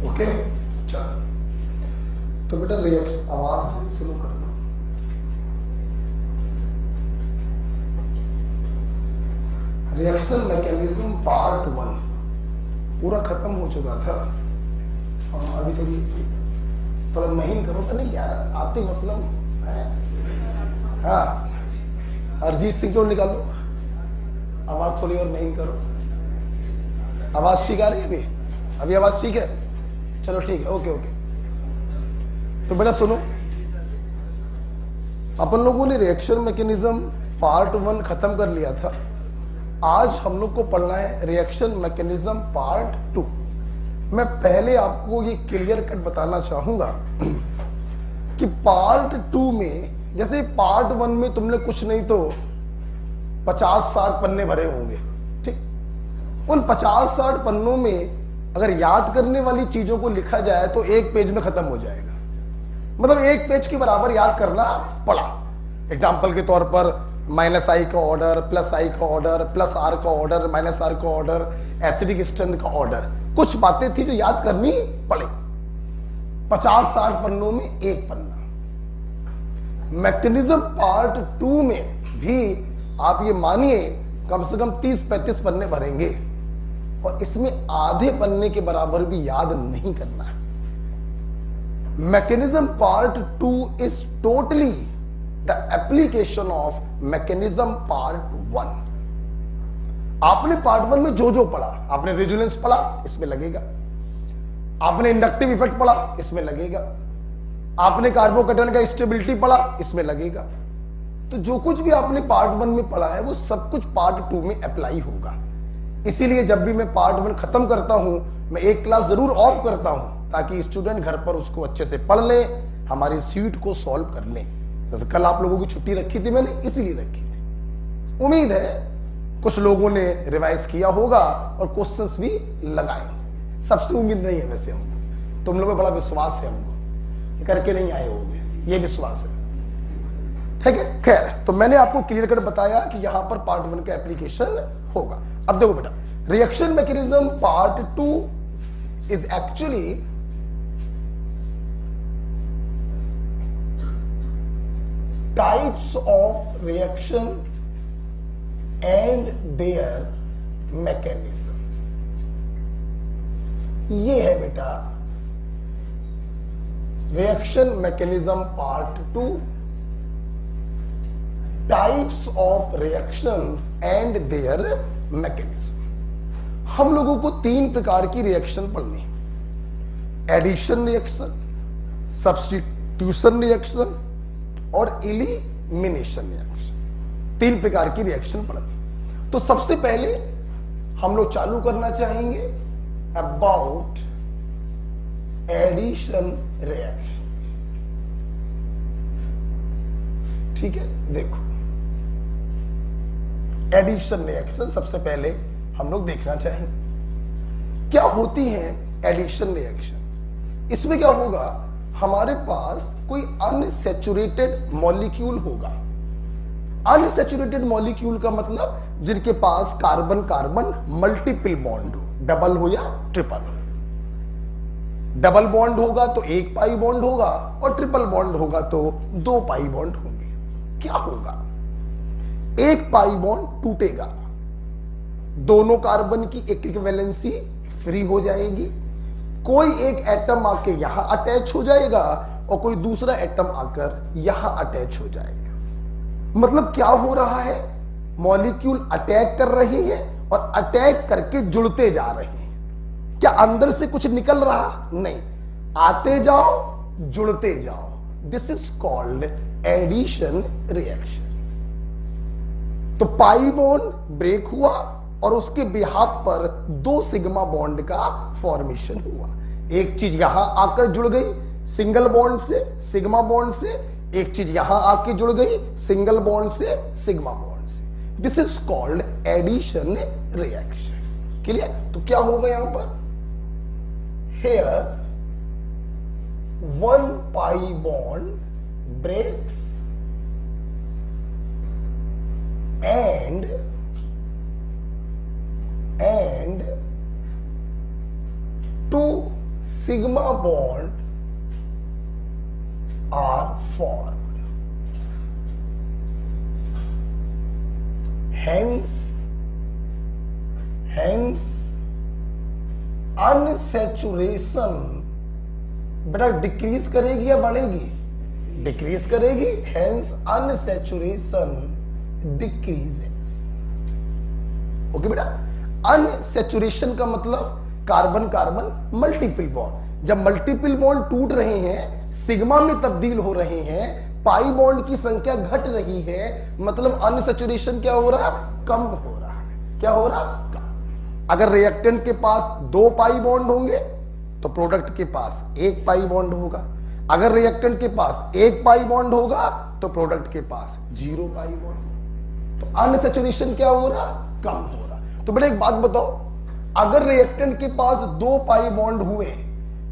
Okay चलो, तो बेटा रिएक्शन आवाज शुरू कर दो। रिएक्शन मैकेनिज्म पार्ट 1 पूरा खत्म हो चुका था। अभी थोड़ा महीन करो तो नहीं यार, आते मसलन है। हाँ, अरिजीत सिंह जो निकालो, आवाज थोड़ी और महीन करो। आवाज ठीक आ रही है अभी आवाज ठीक है? चलो ठीक है, ओके ओके। तो बेटा सुनो, अपन लोगों ने रिएक्शन मैकेनिज्म पार्ट 1 खत्म कर लिया था। आज हम लोग को पढ़ना है रिएक्शन मैकेनिज्म पार्ट 2। मैं पहले आपको ये क्लियर कट बताना चाहूंगा कि पार्ट 2 में, जैसे पार्ट 1 में तुमने कुछ नहीं तो 50-60 पन्ने भरे होंगे, ठीक। उन 50-60 पन्नों में अगर याद करने वाली चीजों को लिखा जाए तो एक पेज में खत्म हो जाएगा। मतलब एक पेज के बराबर याद करना पड़ा। एग्जाम्पल के तौर पर -i का ऑर्डर, +i का ऑर्डर, +r का ऑर्डर, -r का ऑर्डर, एसिडिक स्ट्रेंथ का ऑर्डर, कुछ बातें थी जो याद करनी पड़ी। 50-60 पन्नों में एक पन्ना। मैकेनिज्म पार्ट 2 में भी आप ये मानिए कम से कम 30-35 पन्ने भरेंगे, और इसमें आधे पन्ने के बराबर भी याद नहीं करना है। Mechanism part 2 is totally the application of mechanism part 1। आपने पार्ट 1 में जो जो पढ़ा, आपने रेजोनेंस पढ़ा, इसमें लगेगा। आपने इंडक्टिव इफेक्ट पढ़ा, इसमें लगेगा। आपने कार्बोकैटायन का स्टेबिलिटी पढ़ा, इसमें लगेगा। तो जो कुछ भी आपने पार्ट 1 में पढ़ा है वो सब कुछ पार्ट 2 में अप्लाई होगा। इसीलिए जब भी मैं पार्ट 1 खत्म करता हूं, मैं एक क्लास जरूर ऑफ करता हूं ताकि स्टूडेंट घर पर उसको अच्छे से पढ़ ले, हमारी सीट को सॉल्व कर ले। जैसे कल आप लोगों की छुट्टी रखी थी, मैंने इसीलिए रखी थी। उम्मीद है कुछ लोगों ने रिवाइज किया होगा और क्वेश्चंस भी लगाए। सबसे उम्मीद नहीं है वैसे हमको, तुम लोगों पर बड़ा विश्वास है हमको, करके नहीं आए होंगे, ये विश्वास है, ठीक है। खैर, तो मैंने आपको क्लियर कर बताया कि यहां पर पार्ट 1 का एप्लीकेशन होगा। अब देखो बेटा, reaction mechanism part 2 is actually types of reaction and there mechanism. ये है बेटा reaction mechanism part 2, types of reaction and there mechanism. हम लोगों को 3 प्रकार की रिएक्शन पढ़नी, एडिशन रिएक्शन, सब्स्टिट्यूशन रिएक्शन और एलिमिनेशन रिएक्शन। 3 प्रकार की रिएक्शन पढ़नी। तो सबसे पहले हम लोग चालू करना चाहेंगे अबाउट एडिशन रिएक्शन, ठीक है। देखो, एडिशन रिएक्शन सबसे पहले हम लोग देखना चाहेंगे क्या होती है एडिशन रिएक्शन। इसमें क्या होगा, हमारे पास कोई अनसैचुरेटेड मॉलिक्यूल होगा। अनसैचुरेटेड मॉलिक्यूल का मतलब जिनके पास कार्बन कार्बन मल्टीपल बॉन्ड हो, डबल हो या ट्रिपल हो। डबल बॉन्ड होगा तो 1 पाई बॉन्ड होगा, और ट्रिपल बॉन्ड होगा तो 2 पाई बॉन्ड होंगे। क्या होगा, 1 पाई बॉन्ड टूटेगा, दोनों कार्बन की एक वैलेंसी फ्री हो जाएगी, कोई एक एटम आके यहां अटैच हो जाएगा और कोई दूसरा एटम आकर यहां अटैच हो जाएगा। मतलब क्या हो रहा है, मॉलिक्यूल अटैक कर रहे हैं और अटैक करके जुड़ते जा रहे हैं। क्या अंदर से कुछ निकल रहा? नहीं, आते जाओ जुड़ते जाओ। This is called addition reaction. तो पाई बॉन्ड ब्रेक हुआ और उसके बिहाफ पर 2 सिग्मा बॉन्ड का फॉर्मेशन हुआ। एक चीज यहां आकर जुड़ गई सिंगल बॉन्ड से, सिग्मा बॉन्ड से, एक चीज यहां आके जुड़ गई सिंगल बॉन्ड से, सिग्मा बॉन्ड से। This is called addition reaction. Clear? तो क्या होगा यहां पर, here 1 pi bond breaks and 2 sigma bond are formed. Hence unsaturation बेटा डिक्रीज करेगी या बढ़ेगी? डिक्रीज करेगी। Hence unsaturation decreases. ओके बेटा, अनसैचुरेशन का मतलब कार्बन कार्बन मल्टीपल बॉन्ड। जब मल्टीपल बॉन्ड टूट रहे हैं, सिग्मा में तब्दील हो रहे हैं, पाई बॉन्ड की संख्या घट रही है, मतलब अनसैचुरेशन क्या हो रहा है? कम हो रहा है। क्या हो रहा? कम। अगर रिएक्टेंट के पास 2 पाई बॉन्ड होंगे तो प्रोडक्ट के पास 1 पाई बॉन्ड होगा। अगर रिएक्टेंट के पास 1 पाई बॉन्ड होगा तो प्रोडक्ट के पास 0 पाई बॉन्ड। तो अनसैचुरेशन क्या हो रहा? कम हो रहा। तो बेटा एक बात बताओ, अगर रिएक्टेंट के पास 2 पाई बॉन्ड हुए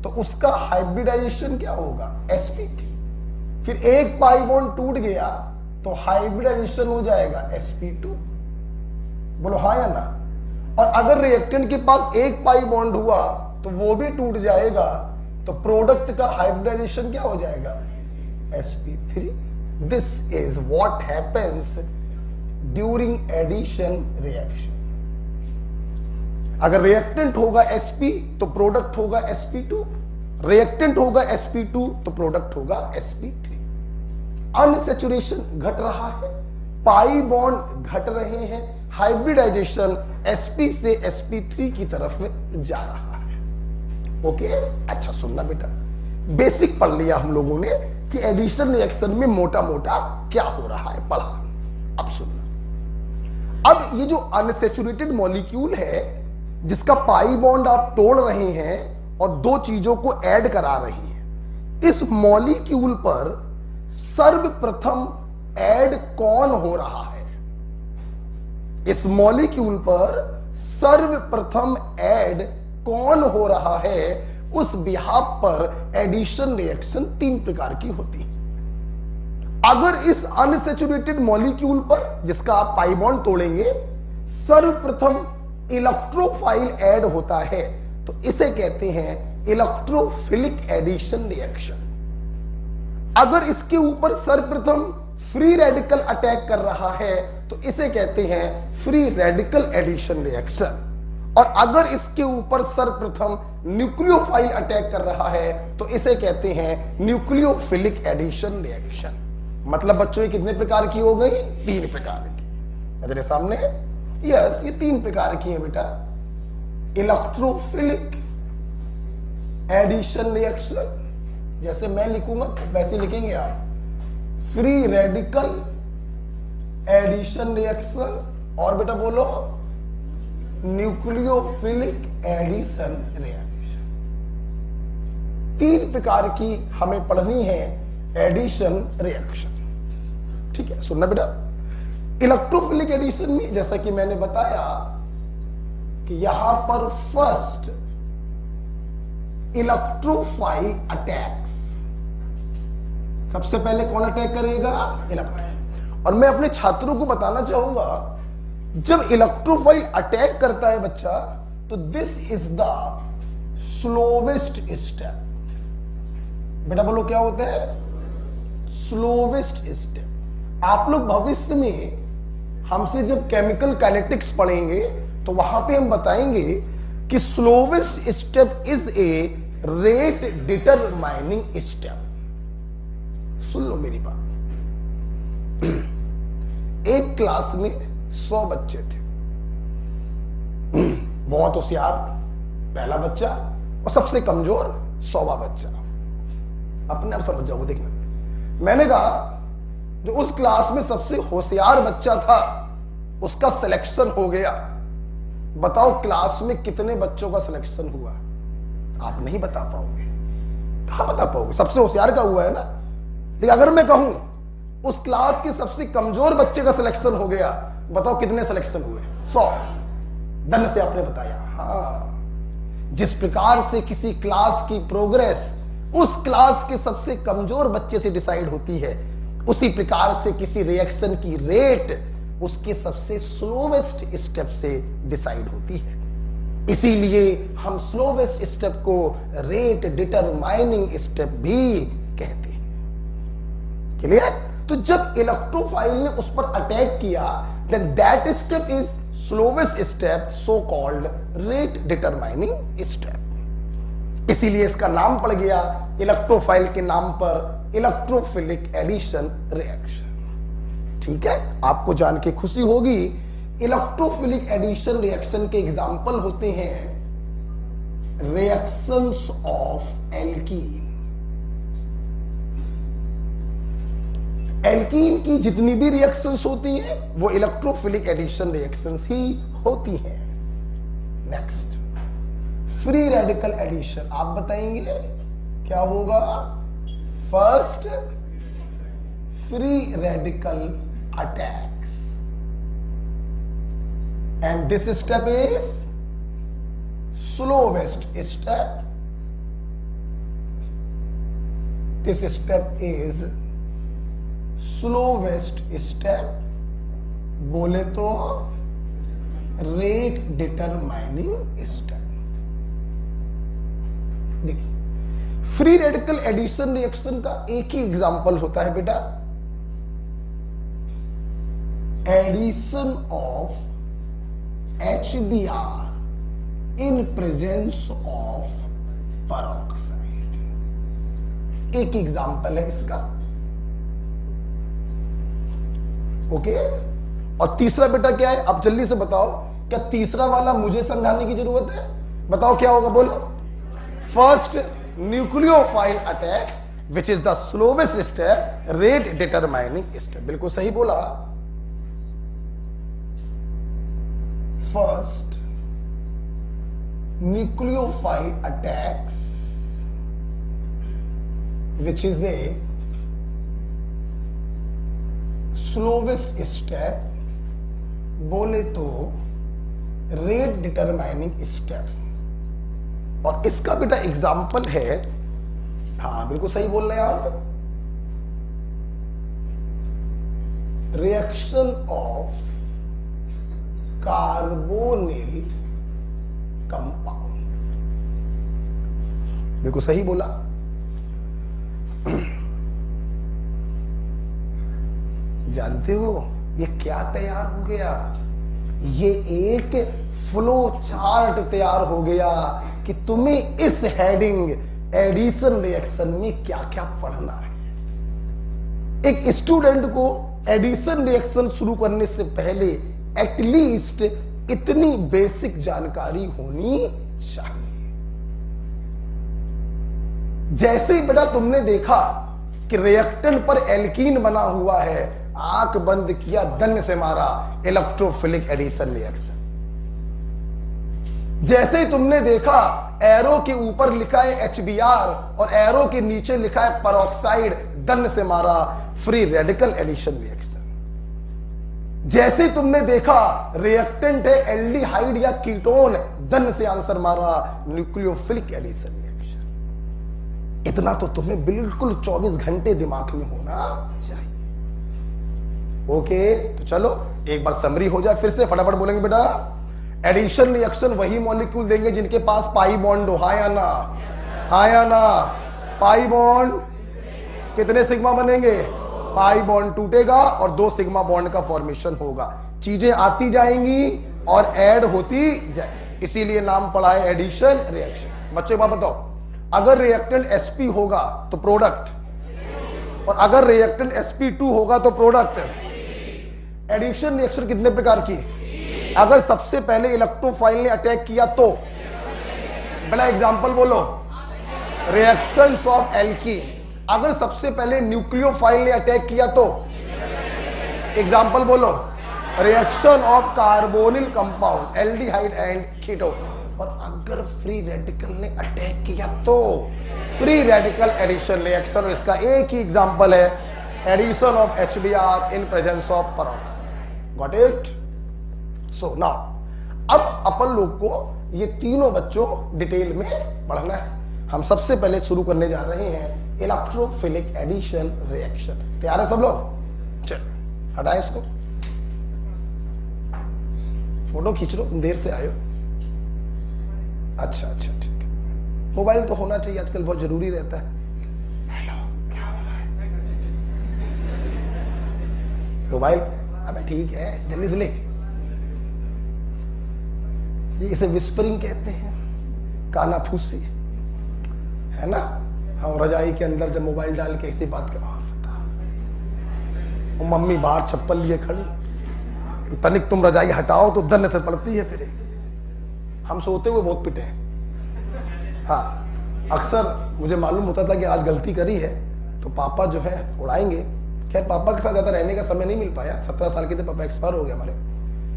तो उसका हाइब्रिडाइजेशन क्या होगा? sp3। फिर 1 पाई बॉन्ड टूट गया तो हाइब्रिडाइजेशन हो जाएगा sp2। बोलो हाँ या ना? और अगर रिएक्टेंट के पास 1 पाई बॉन्ड हुआ तो वो भी टूट जाएगा, तो प्रोडक्ट का हाइब्रिडाइजेशन क्या हो जाएगा? sp3। This is what happens during addition reaction. अगर रिएक्टेंट होगा sp तो प्रोडक्ट होगा sp2, रिएक्टेंट होगा sp2 तो प्रोडक्ट होगा sp3। अनसैचुरेशन घट रहा है, पाई बॉन्ड घट रहे हैं, हाइब्रिडाइजेशन sp से sp3 की तरफ जा रहा है। ओके, अच्छा सुनना बेटा, बेसिक पढ़ लिया हम लोगों ने कि एडिशन रिएक्शन में मोटा मोटा क्या हो रहा है, पढ़ा। अब सुनना, अब ये जो अनसैचुरेटेड मॉलिक्यूल है जिसका पाई बॉन्ड आप तोड़ रहे हैं और 2 चीजों को ऐड करा रहे हैं, इस मॉलिक्यूल पर सर्वप्रथम ऐड कौन हो रहा है? इस मॉलिक्यूल पर सर्वप्रथम ऐड कौन हो रहा है? उस बिहाफ पर एडिशन रिएक्शन 3 प्रकार की होती है। अगर इस अनसैचुरेटेड मॉलिक्यूल पर जिसका आप पाई बॉन्ड तोड़ेंगे सर्वप्रथम इलेक्ट्रोफाइल ऐड होता है तो इसे कहते हैं इलेक्ट्रोफिलिक एडिशन रिएक्शन। अगर इसके ऊपर सर्वप्रथम फ्री रेडिकल अटैक कर रहा है तो इसे कहते हैं फ्री रेडिकल एडिशन रिएक्शन। और अगर इसके ऊपर सर्वप्रथम न्यूक्लियोफाइल अटैक कर रहा है तो इसे कहते हैं न्यूक्लियोफिलिक एडिशन रिएक्शन। मतलब बच्चों ये कितने प्रकार की हो गई? 3 प्रकार की। नजर सामने है? यस, ये 3 प्रकार की है बेटा। इलेक्ट्रोफिलिक एडिशन रिएक्शन, जैसे मैं लिखूंगा वैसे लिखेंगे आप, फ्री रेडिकल एडिशन रिएक्शन, और बेटा बोलो न्यूक्लियोफिलिक एडिशन रिएक्शन। 3 प्रकार की हमें पढ़नी है एडिशन रिएक्शन। ठीक है, सुनना बेटा। इलेक्ट्रोफिलिक एडिशन में जैसा कि मैंने बताया कि यहां पर फर्स्ट इलेक्ट्रोफाइल अटैक्स, सबसे पहले कौन अटैक करेगा? इलेक्ट्रोफाइल। और मैं अपने छात्रों को बताना चाहूंगा जब इलेक्ट्रोफाइल अटैक करता है बच्चा तो this is the slowest step. बेटा बोलो क्या होता है? Slowest step. आप लोग भविष्य में हमसे जब केमिकल काइनेटिक्स पढ़ेंगे तो वहां पे हम बताएंगे कि slowest step is a rate determining step. सुन लो मेरी बात। एक क्लास में 100 बच्चे थे, बहुत होशियार पहला बच्चा और सबसे कमजोर 100वां बच्चा। अपने आप समझ जाओगे। देखना, मैंने कहा जो उस क्लास में सबसे होशियार बच्चा था उसका सिलेक्शन हो गया। बताओ क्लास में कितने बच्चों का सिलेक्शन हुआ? आप नहीं बता पाओगे। कहां बता पाओगे? सबसे होशियार का हुआ है ना। लेकिन अगर मैं कहूं उस क्लास के सबसे कमजोर बच्चे का सिलेक्शन हो गया, बताओ कितने सिलेक्शन हुए? 100। धन्य से आपने बताया। हाँ, जिस प्रकार से किसी क्लास की प्रोग्रेस उस क्लास के सबसे कमजोर बच्चे से डिसाइड होती है, उसी प्रकार से किसी रिएक्शन की रेट उसके सबसे स्लोवेस्ट स्टेप से डिसाइड होती है। इसीलिए हम स्लोवेस्ट स्टेप को रेट डिटरमाइनिंग स्टेप भी कहते हैं। क्लियर? तो जब इलेक्ट्रोफाइल ने उस पर अटैक किया, then that step is slowest step, so called rate determining step. इसीलिए इसका नाम पड़ गया इलेक्ट्रोफाइल के नाम पर इलेक्ट्रोफिलिक एडिशन रिएक्शन। ठीक है, आपको जान के खुशी होगी इलेक्ट्रोफिलिक एडिशन रिएक्शन के एग्जाम्पल होते हैं रिएक्शंस ऑफ एल्कीन। एल्कीन की जितनी भी रिएक्शंस होती हैं वो इलेक्ट्रोफिलिक एडिशन रिएक्शंस ही होती हैं। Next, free radical addition. आप बताएंगे क्या होगा? First, free radical attacks, and this step is slowest step. This step is slowest step, बोले तो रेट डिटरमाइनिंग स्टेप। देखिए, फ्री रेडिकल एडिशन रिएक्शन का एक ही एग्जांपल होता है बेटा, addition of HBr in presence of peroxide। एक एग्जाम्पल है इसका। ओके, और तीसरा बेटा क्या है? आप जल्दी से बताओ, क्या तीसरा वाला मुझे समझाने की जरूरत है? बताओ क्या होगा, बोलो। First, nucleophile attacks which is the slowest step, rate determining step. बिल्कुल सही बोला। First, nucleophile attacks, which is a slowest step, बोले तो रेट डिटरमाइनिंग स्टेप। और इसका बेटा एग्जाम्पल है, हाँ बिल्कुल सही बोल रहे हैं आप, रिएक्शन ऑफ कार्बोनिल कंपाउंड। बिल्कुल सही बोला। जानते हो ये क्या तैयार हो गया? ये एक फ्लो चार्ट तैयार हो गया कि तुम्हें इस हेडिंग एडिशन रिएक्शन में क्या क्या पढ़ना है। एक स्टूडेंट को एडिशन रिएक्शन शुरू करने से पहले एटलीस्ट इतनी बेसिक जानकारी होनी चाहिए। जैसे ही बेटा तुमने देखा कि रिएक्टेंट पर एल्कीन बना हुआ है, आंख बंद किया, दन से मारा, इलेक्ट्रोफिलिक एडिशन रिएक्शन। जैसे ही तुमने देखा एरो के ऊपर लिखा है HBr और एरो के नीचे लिखा है पेरोक्साइड, दन से मारा, फ्री रेडिकल एडिशन रिएक्शन। जैसे तुमने देखा रिएक्टेंट है एल्डिहाइड या कीटोन, दन से आंसर मारा, न्यूक्लियोफिलिक एडिशन रिएक्शन। इतना तो तुम्हें बिल्कुल 24 घंटे दिमाग में होना चाहिए। ओके, तो चलो एक बार समरी हो जाए, फिर से फटाफट बोलेंगे बेटा। एडिशन रिएक्शन वही मॉलिक्यूल देंगे जिनके पास पाई बॉन्ड हो, हाँ या ना? हाँ या ना? पाई बॉन्ड कितने सिग्मा बनेंगे? पाई बॉन्ड टूटेगा और 2 सिग्मा बॉन्ड का फॉर्मेशन होगा। चीजें आती जाएंगी और ऐड होती जाए, इसीलिए नाम पड़ा है एडिशन रिएक्शन। बच्चों बात बताओ, अगर रिएक्टेंट sp होगा तो प्रोडक्ट, और अगर रिएक्टेंट sp2 होगा तो प्रोडक्ट। एडिशन रिएक्शन कितने प्रकार की? अगर सबसे पहले इलेक्ट्रोफाइल ने अटैक किया तो, बड़ा एग्जांपल बोलो, रिएक्शंस ऑफ एल्कीन। अगर सबसे पहले न्यूक्लियोफाइल ने अटैक किया तो, एग्जांपल बोलो, reaction of carbonyl compound, aldehyde and ketone. और अगर फ्री रेडिकल ने अटैक किया तो फ्री रेडिकल एडिशन रिएक्शन। इसका एक ही एग्जांपल है, addition of HBr in presence of peroxide. Got it? So now अब अपन लोग को ये तीनों बच्चों डिटेल में पढ़ना है। हम सबसे पहले शुरू करने जा रहे हैं इलेक्ट्रोफिलिक एडिशन रिएक्शन। तैयार है सब लोग? चलो हटाएं इसको, फोटो खींच लो, देर से आयो। अच्छा अच्छा ठीक है, मोबाइल तो होना चाहिए आजकल, बहुत जरूरी रहता है। हेलो, क्या हो रहा है? मोबाइल, अबे ठीक है, जल्दी से लिख। इसे विस्परिंग कहते हैं, कानाफूसी, है ना। हम रजाई के अंदर जब मोबाइल डाल के ऐसी बात कर, मम्मी बाहर चप्पल लिए खड़ी, तनिक तुम रजाई हटाओ तो दन से पड़ती है। फिर हम सोते हुए बहुत पिटे हैं। हाँ, अक्सर मुझे मालूम होता था कि आज गलती करी है तो पापा जो है उड़ाएंगे। खैर पापा के साथ ज्यादा रहने का समय नहीं मिल पाया, 17 साल के थे, पापा एक्सपायर हो गए हमारे,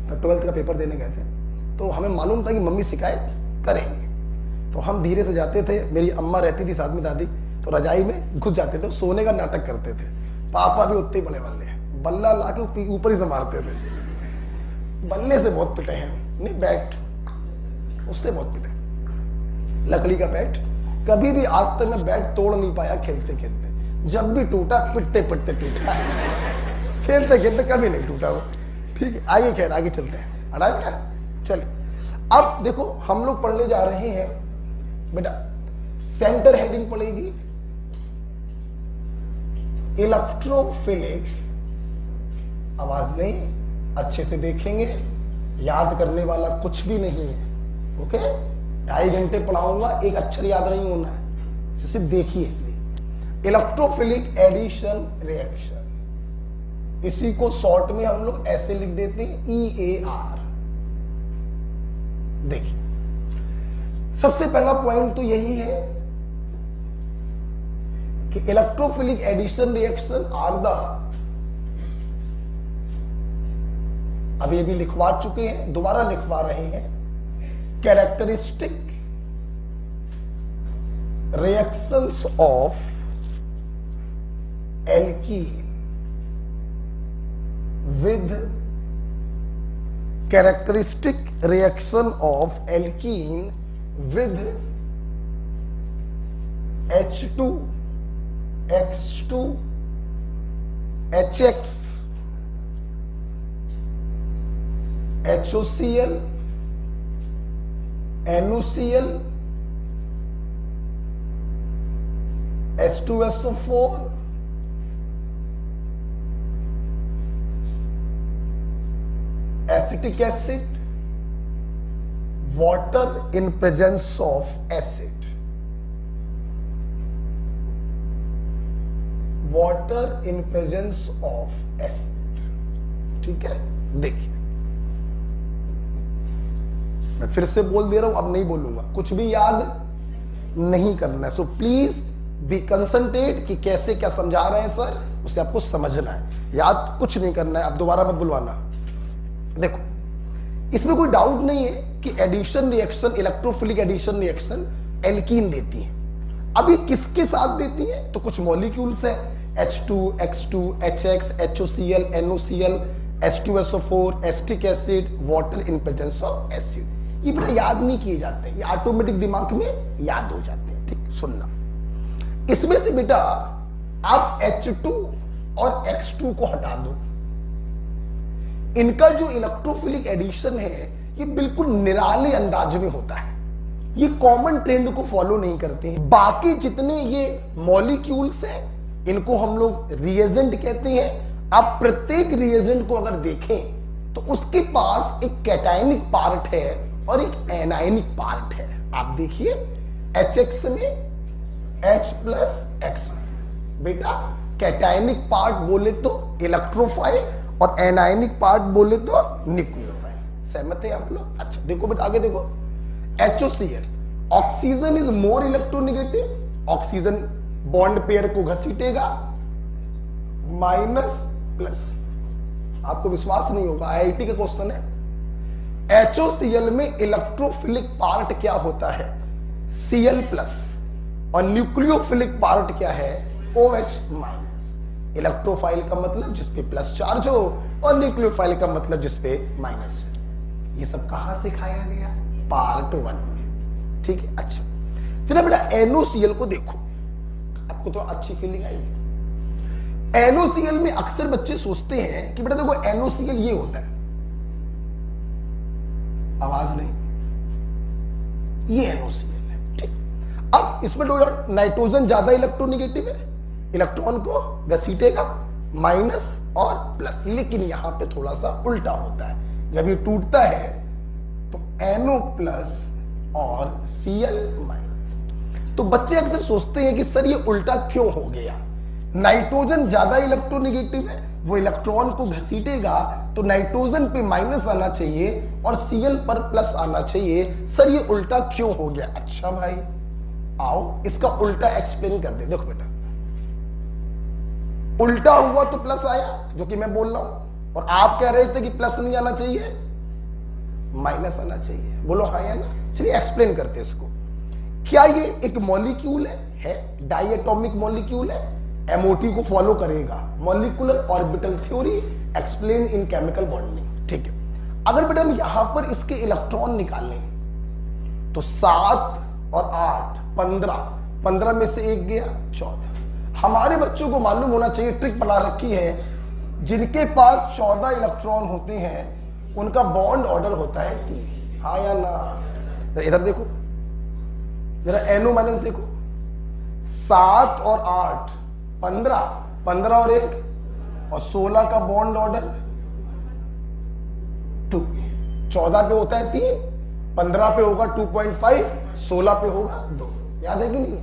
तब 12th का पेपर देने गए थे। तो हमें मालूम था कि मम्मी शिकायत करेंगे, तो हम धीरे से जाते थे। मेरी अम्मा रहती थी साथ में, दादी, तो रजाई में घुस जाते थे, सोने का नाटक करते थे। पापा भी उतने ही बड़े वाले हैं, बल्ला ला के ऊपर ही से मारते थे। बल्ले से बहुत पिटे हैं, नहीं बैट, उससे बहुत पिटे, लकड़ी का बैट। कभी भी आज तक मैं बैट तोड़ नहीं पाया खेलते खेलते, जब भी टूटा पिटते पिटते टूटा, खेलते खेलते कभी नहीं टूटा वो। ठीक है, आइए खैर आगे चलते हैं, हटाए क्या, चलिए। अब देखो हम लोग पढ़ने जा रहे हैं बेटा, सेंटर हेडिंग पड़ेगी इलेक्ट्रोफिलिक, आवाज नहीं, अच्छे से देखेंगे, याद करने वाला कुछ भी नहीं है। ओके, 2.5 घंटे पढ़ाऊंगा, एक अक्षर याद नहीं होना है, सिर्फ देखिए। इसलिए इलेक्ट्रोफिलिक एडिशन रिएक्शन, इसी को शॉर्ट में हम लोग ऐसे लिख देते हैं EAR। देखिए सबसे पहला पॉइंट तो यही है कि electrophilic addition reaction are the, अभी अभी लिखवा चुके हैं, दोबारा लिखवा रहे हैं, characteristic reactions of alkene with, characteristic reaction of alkene with H2, X2, HX, HOCl, NOCl, H2SO4, acetic acid, water in presence of acid, water in presence of acid। ठीक है, देखिए मैं फिर से बोल दे रहा हूं, अब नहीं बोलूंगा, कुछ भी याद नहीं करना है। सो प्लीज बी कंसंट्रेट कि कैसे क्या समझा रहे हैं सर, उसे आपको समझना है, याद कुछ नहीं करना है। अब दोबारा मत बुलवाना। देखो इसमें कोई डाउट नहीं है कि addition reaction, electrophilic addition reaction alkene देती है। अभी किसके साथ देती है, तो कुछ मॉलिक्यूल्स है, H2, X2, HX, HOCl, NOCl, H2SO4, acetic acid, water in presence of acid. ये बड़ा याद नहीं किए जाते हैं, ये ऑटोमेटिक दिमाग में याद हो जाते हैं। ठीक, सुनना, इसमें से बेटा आप H2 और X2 को हटा दो। इनका जो इलेक्ट्रोफिलिक एडिशन है ये बिल्कुल निराले अंदाज में होता है, ये कॉमन ट्रेंड को फॉलो नहीं करते हैं। बाकी जितने ये मॉलिक्यूल्स हैं इनको हम लोग रिएजेंट कहते हैं। आप प्रत्येक रिएजेंट को अगर देखें तो उसके पास एक कैटायनिक पार्ट है और एक एनायनिक पार्ट है। आप देखिए HX में H+X, बेटा कैटायनिक पार्ट बोले तो इलेक्ट्रोफाइल और एनायनिक पार्ट बोले तो न्यूक्लियोफाइल। सहमत है आप लोग? अच्छा देखो बेटा आगे देखो, HOCl, oxygen is more electronegative, oxygen bond pair को घसीटेगा, माइनस प्लस। आपको विश्वास नहीं होगा, IIT का क्वेश्चन है। HOCl में इलेक्ट्रोफिलिक पार्ट क्या होता है, Cl+, और न्यूक्लियोफिलिक पार्ट क्या है, OH-। इलेक्ट्रोफाइल का मतलब जिसपे प्लस चार्ज हो और न्यूक्लियोफाइल का मतलब जिसपे माइनस। ये सब कहां सिखाया गया, पार्ट 1 में। ठीक है, अच्छा चलो बेटा NOCl को देखो, आपको तो अच्छी फीलिंग आएगी। NOCl में अक्सर बच्चे सोचते हैं कि बेटा देखो NOCl ये होता है, आवाज नहीं, ये NOCl है। ठीक, अब इसमें नाइट्रोजन ज्यादा इलेक्ट्रोनेगेटिव है, इलेक्ट्रॉन को घसीटेगा माइनस और प्लस, लेकिन यहां पे थोड़ा सा उल्टा होता है, जब ये टूटता है तो NO प्लस और Cl माइनस। तो बच्चे अक्सर सोचते हैं कि सर ये उल्टा क्यों हो गया, नाइट्रोजन ज्यादा इलेक्ट्रोनेगेटिव है, वो इलेक्ट्रॉन को घसीटेगा तो नाइट्रोजन पे माइनस आना चाहिए और Cl पर प्लस आना चाहिए, सर ये उल्टा क्यों हो गया। अच्छा भाई आओ इसका उल्टा एक्सप्लेन कर दे। देखो बेटा, उल्टा हुआ तो प्लस आया जो कि मैं बोल रहा हूं, और आप कह रहे थे कि प्लस नहीं आना चाहिए माइनस आना चाहिए, बोलो हाँ या ना। चलिए एक्सप्लेन करते हैं इसको। क्या ये एक मॉलिक्यूल है डायटोमिक मॉलिक्यूल है, MOT को फॉलो करेगा, molecular orbital theory explain in chemical bonding. ठीक है, अगर बेटा हम यहां पर इसके इलेक्ट्रॉन निकालें तो 7 और 8 15 में से एक गया 14। हमारे बच्चों को मालूम होना चाहिए, ट्रिक बना रखी है, जिनके पास 14 इलेक्ट्रॉन होते हैं उनका बॉन्ड ऑर्डर होता है 3, हाँ या ना। इधर देखो जरा NO माइनस देखो, 7 और 8 15 और 1 और 16 का बॉन्ड ऑर्डर 2। 14 पे होता है 3, 15 पे होगा 2.5, 16 पे होगा 2। याद है कि नहीं?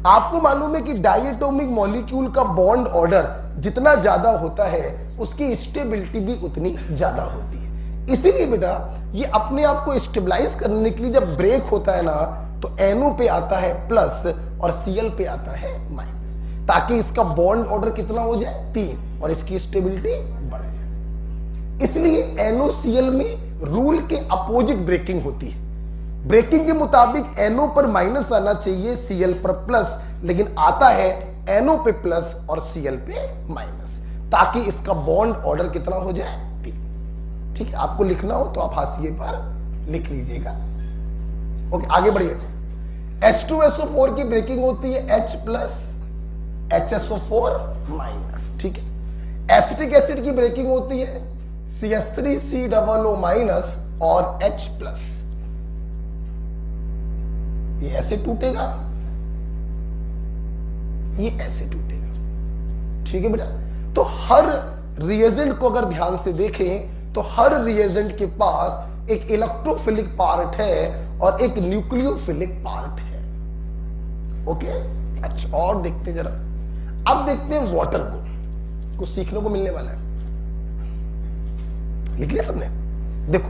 आपको मालूम है कि डायटोमिक मॉलिक्यूल का बॉन्ड ऑर्डर जितना ज्यादा होता है उसकी स्टेबिलिटी भी उतनी ज्यादा होती है। इसीलिए बेटा ये अपने आप को स्टेबलाइज करने के लिए जब ब्रेक होता है ना तो NO पे आता है प्लस और Cl पे आता है माइनस, ताकि इसका बॉन्ड ऑर्डर कितना हो जाए 3 और इसकी स्टेबिलिटी बढ़ जाए। इसलिए NOCl में रूल के अपोजिट ब्रेकिंग होती है। ब्रेकिंग के मुताबिक NO पर माइनस आना चाहिए, Cl पर प्लस, लेकिन आता है NO पे प्लस और Cl पे माइनस, ताकि इसका बॉन्ड ऑर्डर कितना हो जाए 3। ठीक है, आपको लिखना हो तो आप हाशिए पर लिख लीजिएगा। ओके, आगे बढ़िए। H2SO4 की ब्रेकिंग होती है H प्लस HSO4 माइनस। ठीक है, एसिटिक एसिड की ब्रेकिंग होती है CH3COO माइनस और H प्लस। ये ऐसे टूटेगा, ये ऐसे टूटेगा। ठीक है बेटा, तो हर रिएजेंट को अगर ध्यान से देखें तो हर रिएजेंट के पास एक इलेक्ट्रोफिलिक पार्ट है और एक न्यूक्लियोफिलिक पार्ट है। ओके, अच्छा और देखते जरा, अब देखते हैं वाटर को, कुछ सीखने को मिलने वाला है। लिख लिया सबने? देखो,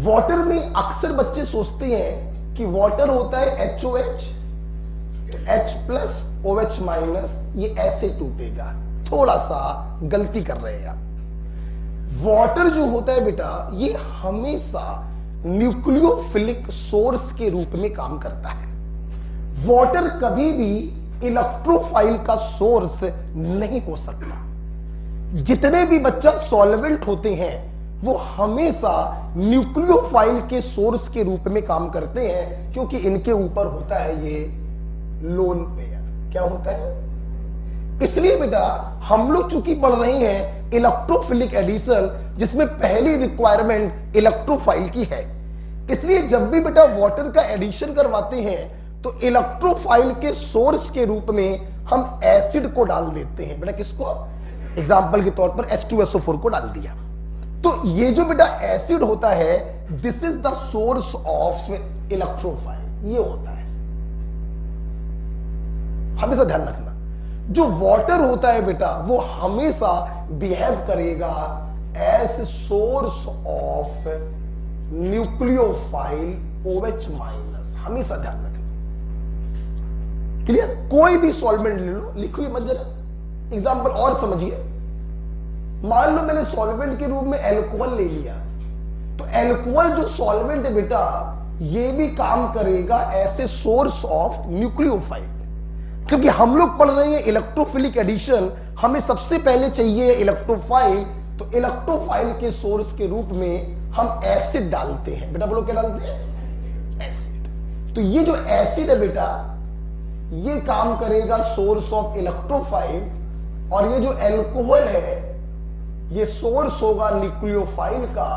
वाटर में अक्सर बच्चे सोचते हैं कि वाटर होता है HOH, तो H प्लस OH माइनस, ये ऐसे टूटेगा। थोड़ा सा गलती कर रहे हैं आप। वाटर जो होता है बेटा ये हमेशा न्यूक्लियोफिलिक सोर्स के रूप में काम करता है। वाटर कभी भी इलेक्ट्रोफाइल का सोर्स नहीं हो सकता। जितने भी बच्चा सॉल्वेंट होते हैं वो हमेशा न्यूक्लियोफाइल के सोर्स के रूप में काम करते हैं, क्योंकि इनके ऊपर होता है ये लोन पेयर। क्या होता है? इसलिए बेटा हम लोग चूंकि पढ़ रहे हैं इलेक्ट्रोफिलिक एडिशन, जिसमें पहली रिक्वायरमेंट इलेक्ट्रोफाइल की है, इसलिए जब भी बेटा वाटर का एडिशन करवाते हैं तो इलेक्ट्रोफाइल के सोर्स के रूप में हम एसिड को डाल देते हैं। बेटा किसको? एग्जाम्पल के तौर पर H2SO4 को डाल दिया। तो ये जो बेटा एसिड होता है, this is the source of electrophile, ये होता है। हमेशा ध्यान रखना, जो वाटर होता है बेटा वो हमेशा बिहेव करेगा as source of nucleophile OH minus. हमेशा ध्यान रखना। क्लियर? कोई भी सॉल्वेंट ले लो, लिखो मत जरा, एग्जाम्पल और समझिए। मान लो मैंने सॉल्वेंट के रूप में अल्कोहल ले लिया, तो अल्कोहल जो सॉल्वेंट है बेटा ये भी काम करेगा ऐसे सोर्स ऑफ न्यूक्लियोफाइल। क्योंकि हम लोग पढ़ रहे हैं इलेक्ट्रोफिलिक एडिशन, हमें सबसे पहले चाहिए इलेक्ट्रोफाइल, तो इलेक्ट्रोफाइल के सोर्स के रूप में हम एसिड डालते हैं। बेटा बोलो क्या डालते हैं? एसिड। तो ये जो एसिड है बेटा ये काम करेगा सोर्स ऑफ इलेक्ट्रोफाइल, और ये जो अल्कोहल है ये सोर्स होगा न्यूक्लियोफाइल का,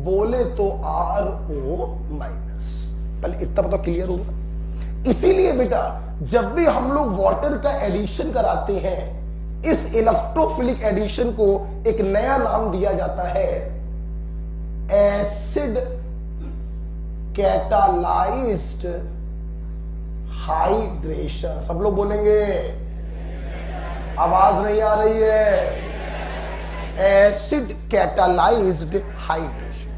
बोले तो RO माइनस। पहले इतना पता क्लियर होगा। इसीलिए बेटा जब भी हम लोग वाटर का एडिशन कराते हैं, इस इलेक्ट्रोफिलिक एडिशन को एक नया नाम दिया जाता है एसिड कैटालाइज्ड हाइड्रेशन। सब लोग बोलेंगे, आवाज नहीं आ रही है। एसिड कैटालाइज्ड हाइड्रेशन,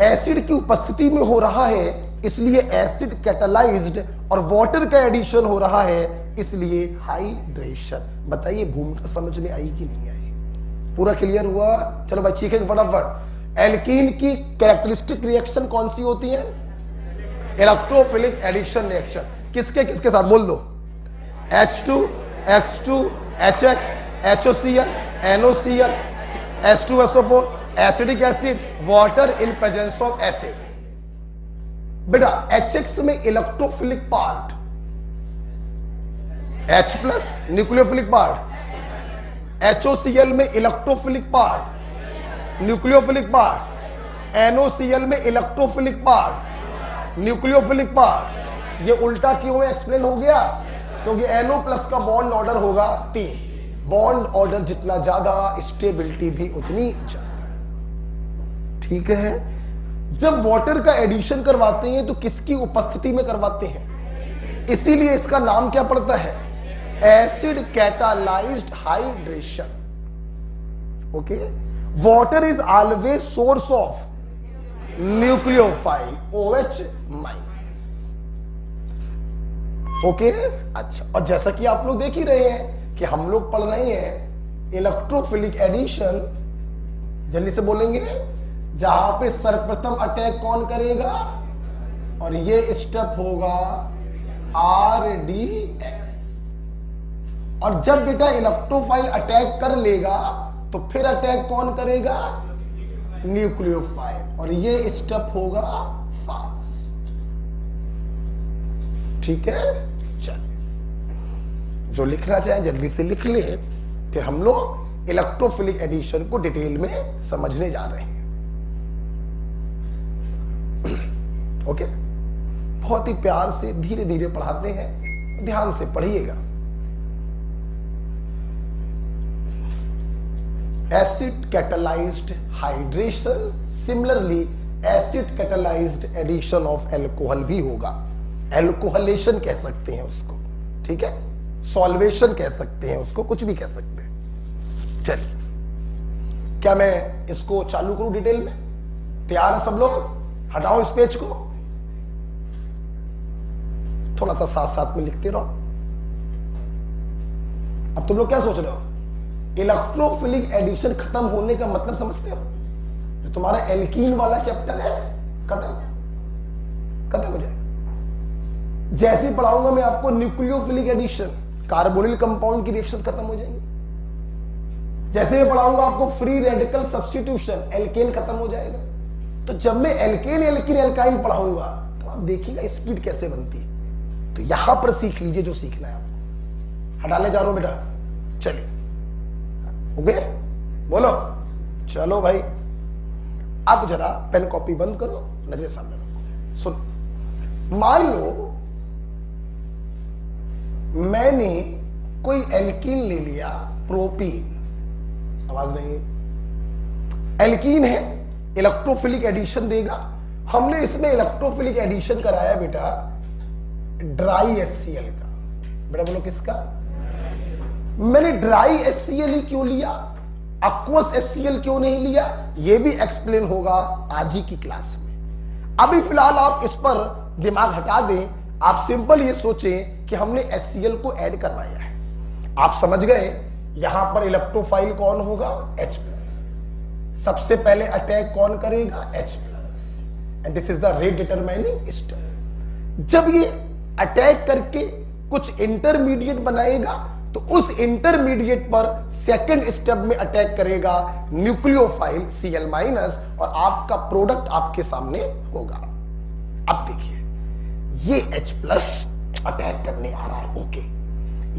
एसिड की उपस्थिति में हो रहा है इसलिए एसिड कैटालाइज्ड, और वाटर का एडिशन हो रहा है इसलिए हाइड्रेशन। बताइए भूमिका समझ में आई कि नहीं आई? पूरा क्लियर हुआ? चलो भाई ठीक है फटाफट। एल्कीन की कैरेक्टरिस्टिक रिएक्शन कौन सी होती है? Electrophilic addition reaction. किसके किसके साथ बोल दो? H2, X2, HX, HOCl, NOCl, H2SO4, acidic acid, water in presence of acid. बेटा HX में electrophilic part, H plus nucleophilic part, HOCl में electrophilic part, nucleophilic part, NOCl में इलेक्ट्रोफिलिक पार्ट, न्यूक्लियोफिलिक पार्ट। ये उल्टा क्यों है एक्सप्लेन हो गया? क्योंकि NO प्लस का बॉन्ड ऑर्डर होगा 3, बॉन्ड ऑर्डर जितना ज्यादा स्टेबिलिटी भी उतनी ज्यादा। ठीक है। जब वाटर का एडिशन करवाते हैं तो किसकी उपस्थिति में करवाते हैं? इसीलिए इसका नाम क्या पड़ता है? Acid catalysed hydration. Okay. Water is always source of nucleophile OH minus. Okay. अच्छा, और जैसा कि आप लोग देख ही रहे हैं कि हम लोग पढ़ रहे हैं इलेक्ट्रोफिलिक एडिशन, जल्दी से बोलेंगे, जहां पे सर्वप्रथम अटैक कौन करेगा? और ये स्टेप होगा RDX। और जब बेटा इलेक्ट्रोफाइल अटैक कर लेगा तो फिर अटैक कौन करेगा? न्यूक्लियोफाइल, और ये स्टेप होगा फास्ट। ठीक है। चल, जो लिखना चाहे जल्दी से लिख ले, फिर हम लोग इलेक्ट्रोफिलिक एडिशन को डिटेल में समझने जा रहे हैं। ओके। बहुत ही प्यार से धीरे धीरे पढ़ाते हैं, ध्यान से पढ़िएगा। Acid catalysed hydration, similarly acid catalysed addition of alcohol भी होगा। एल्कोहलेशन कह सकते हैं उसको, ठीक है, सॉल्वेशन कह सकते हैं उसको, कुछ भी कह सकते हैं। चलिए, क्या मैं इसको चालू करूं डिटेल में? तैयार है सब लोग? हटाओ इस पेज को, थोड़ा सा साथ साथ में लिखते रहो। अब तुम लोग क्या सोच रहे हो? इलेक्ट्रोफिलिक एडिशन खत्म होने का मतलब समझते हो? जो तुम्हारा एल्कीन वाला चैप्टर है खत्म हो जाए। जैसे ही पढ़ाऊंगा मैं आपको न्यूक्लियोफिलिक एडिशन, कार्बोनिल कंपाउंड की रिएक्शन खत्म हो जाएंगी। जैसे मैं पढ़ाऊंगा आपको फ्री रेडिकल सब्स्टिट्यूशन, एल्केन खत्म हो जाएगा। तो जब मैं एल्केन एल्कीन एल्काइन पढ़ाऊंगा तो आप देखिएगा स्पीड कैसे बनती है। तो यहां पर सीख लीजिए जो सीखना है आपको। हटाने जा रहा हूं बेटा, चलिए। ओके, बोलो। चलो भाई, अब जरा पेन कॉपी बंद करो, नजर सामने रखो। सुन, मान लो मैंने कोई एल्कीन ले लिया, प्रोपीन, आवाज नहीं, एल्कीन है, इलेक्ट्रोफिलिक एडिशन देगा। हमने इसमें इलेक्ट्रोफिलिक एडिशन कराया बेटा ड्राई HCl का। बेटा बोलो किसका? मैंने ड्राई HCl ही क्यों लिया, एक्वस HCl क्यों नहीं लिया? यह भी एक्सप्लेन होगा आज ही की क्लास में। अभी फिलहाल आप इस पर दिमाग हटा दें, आप सिंपल ये सोचें कि हमने HCl को ऐड करवाया है। आप समझ गए यहां पर इलेक्ट्रोफाइल कौन होगा? H+। सबसे पहले अटैक कौन करेगा? H+। And this is the rate determining step. जब ये अटैक करके कुछ इंटरमीडिएट बनाएगा तो उस इंटरमीडिएट पर सेकंड स्टेप में अटैक करेगा न्यूक्लियोफाइल Cl- और आपका प्रोडक्ट आपके सामने होगा। अब देखिए, ये H+ अटैक करने आ रहा है। ओके,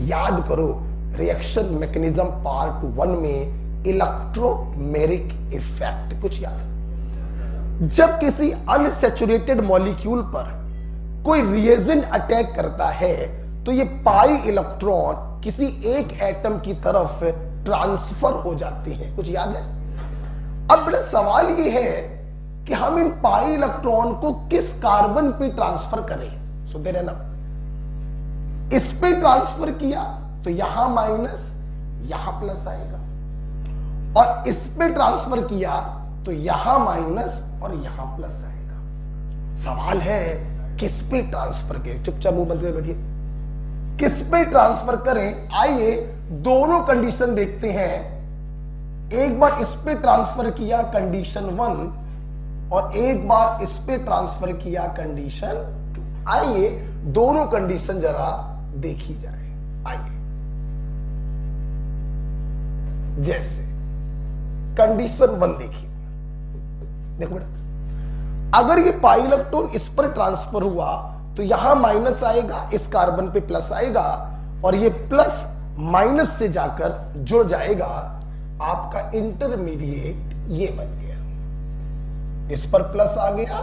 याद करो रिएक्शन मैकेनिज्म पार्ट 1 में इलेक्ट्रोमेरिक इफेक्ट कुछ याद? जब किसी अनसैचुरेटेड मॉलिक्यूल पर कोई रिएजेंट अटैक करता है तो ये पाई इलेक्ट्रॉन किसी एक एटम की तरफ ट्रांसफर हो जाते हैं। कुछ याद है? अब बड़ा सवाल ये है कि हम इन पाई इलेक्ट्रॉन को किस कार्बन पे ट्रांसफर करें। सुनते रहना, इस पे ट्रांसफर किया तो यहां माइनस यहां प्लस आएगा, और इस पे ट्रांसफर किया तो यहां माइनस और यहां प्लस आएगा। सवाल है किस पे ट्रांसफर करें? चुपचाप मुंह बंद करके बैठिए। किस पे ट्रांसफर करें? आइए दोनों कंडीशन देखते हैं। एक बार इस पे ट्रांसफर किया कंडीशन 1, और एक बार इस पे ट्रांसफर किया कंडीशन 2। आइए दोनों कंडीशन जरा देखी जाए। आइए, जैसे कंडीशन 1 देखिए, देखो बेटा, अगर ये पाई इलेक्ट्रॉन इस पर ट्रांसफर हुआ तो यहां माइनस आएगा, इस कार्बन पे प्लस आएगा, और ये प्लस माइनस से जाकर जुड़ जाएगा। आपका इंटरमीडिएट ये बन गया, इस पर प्लस आ गया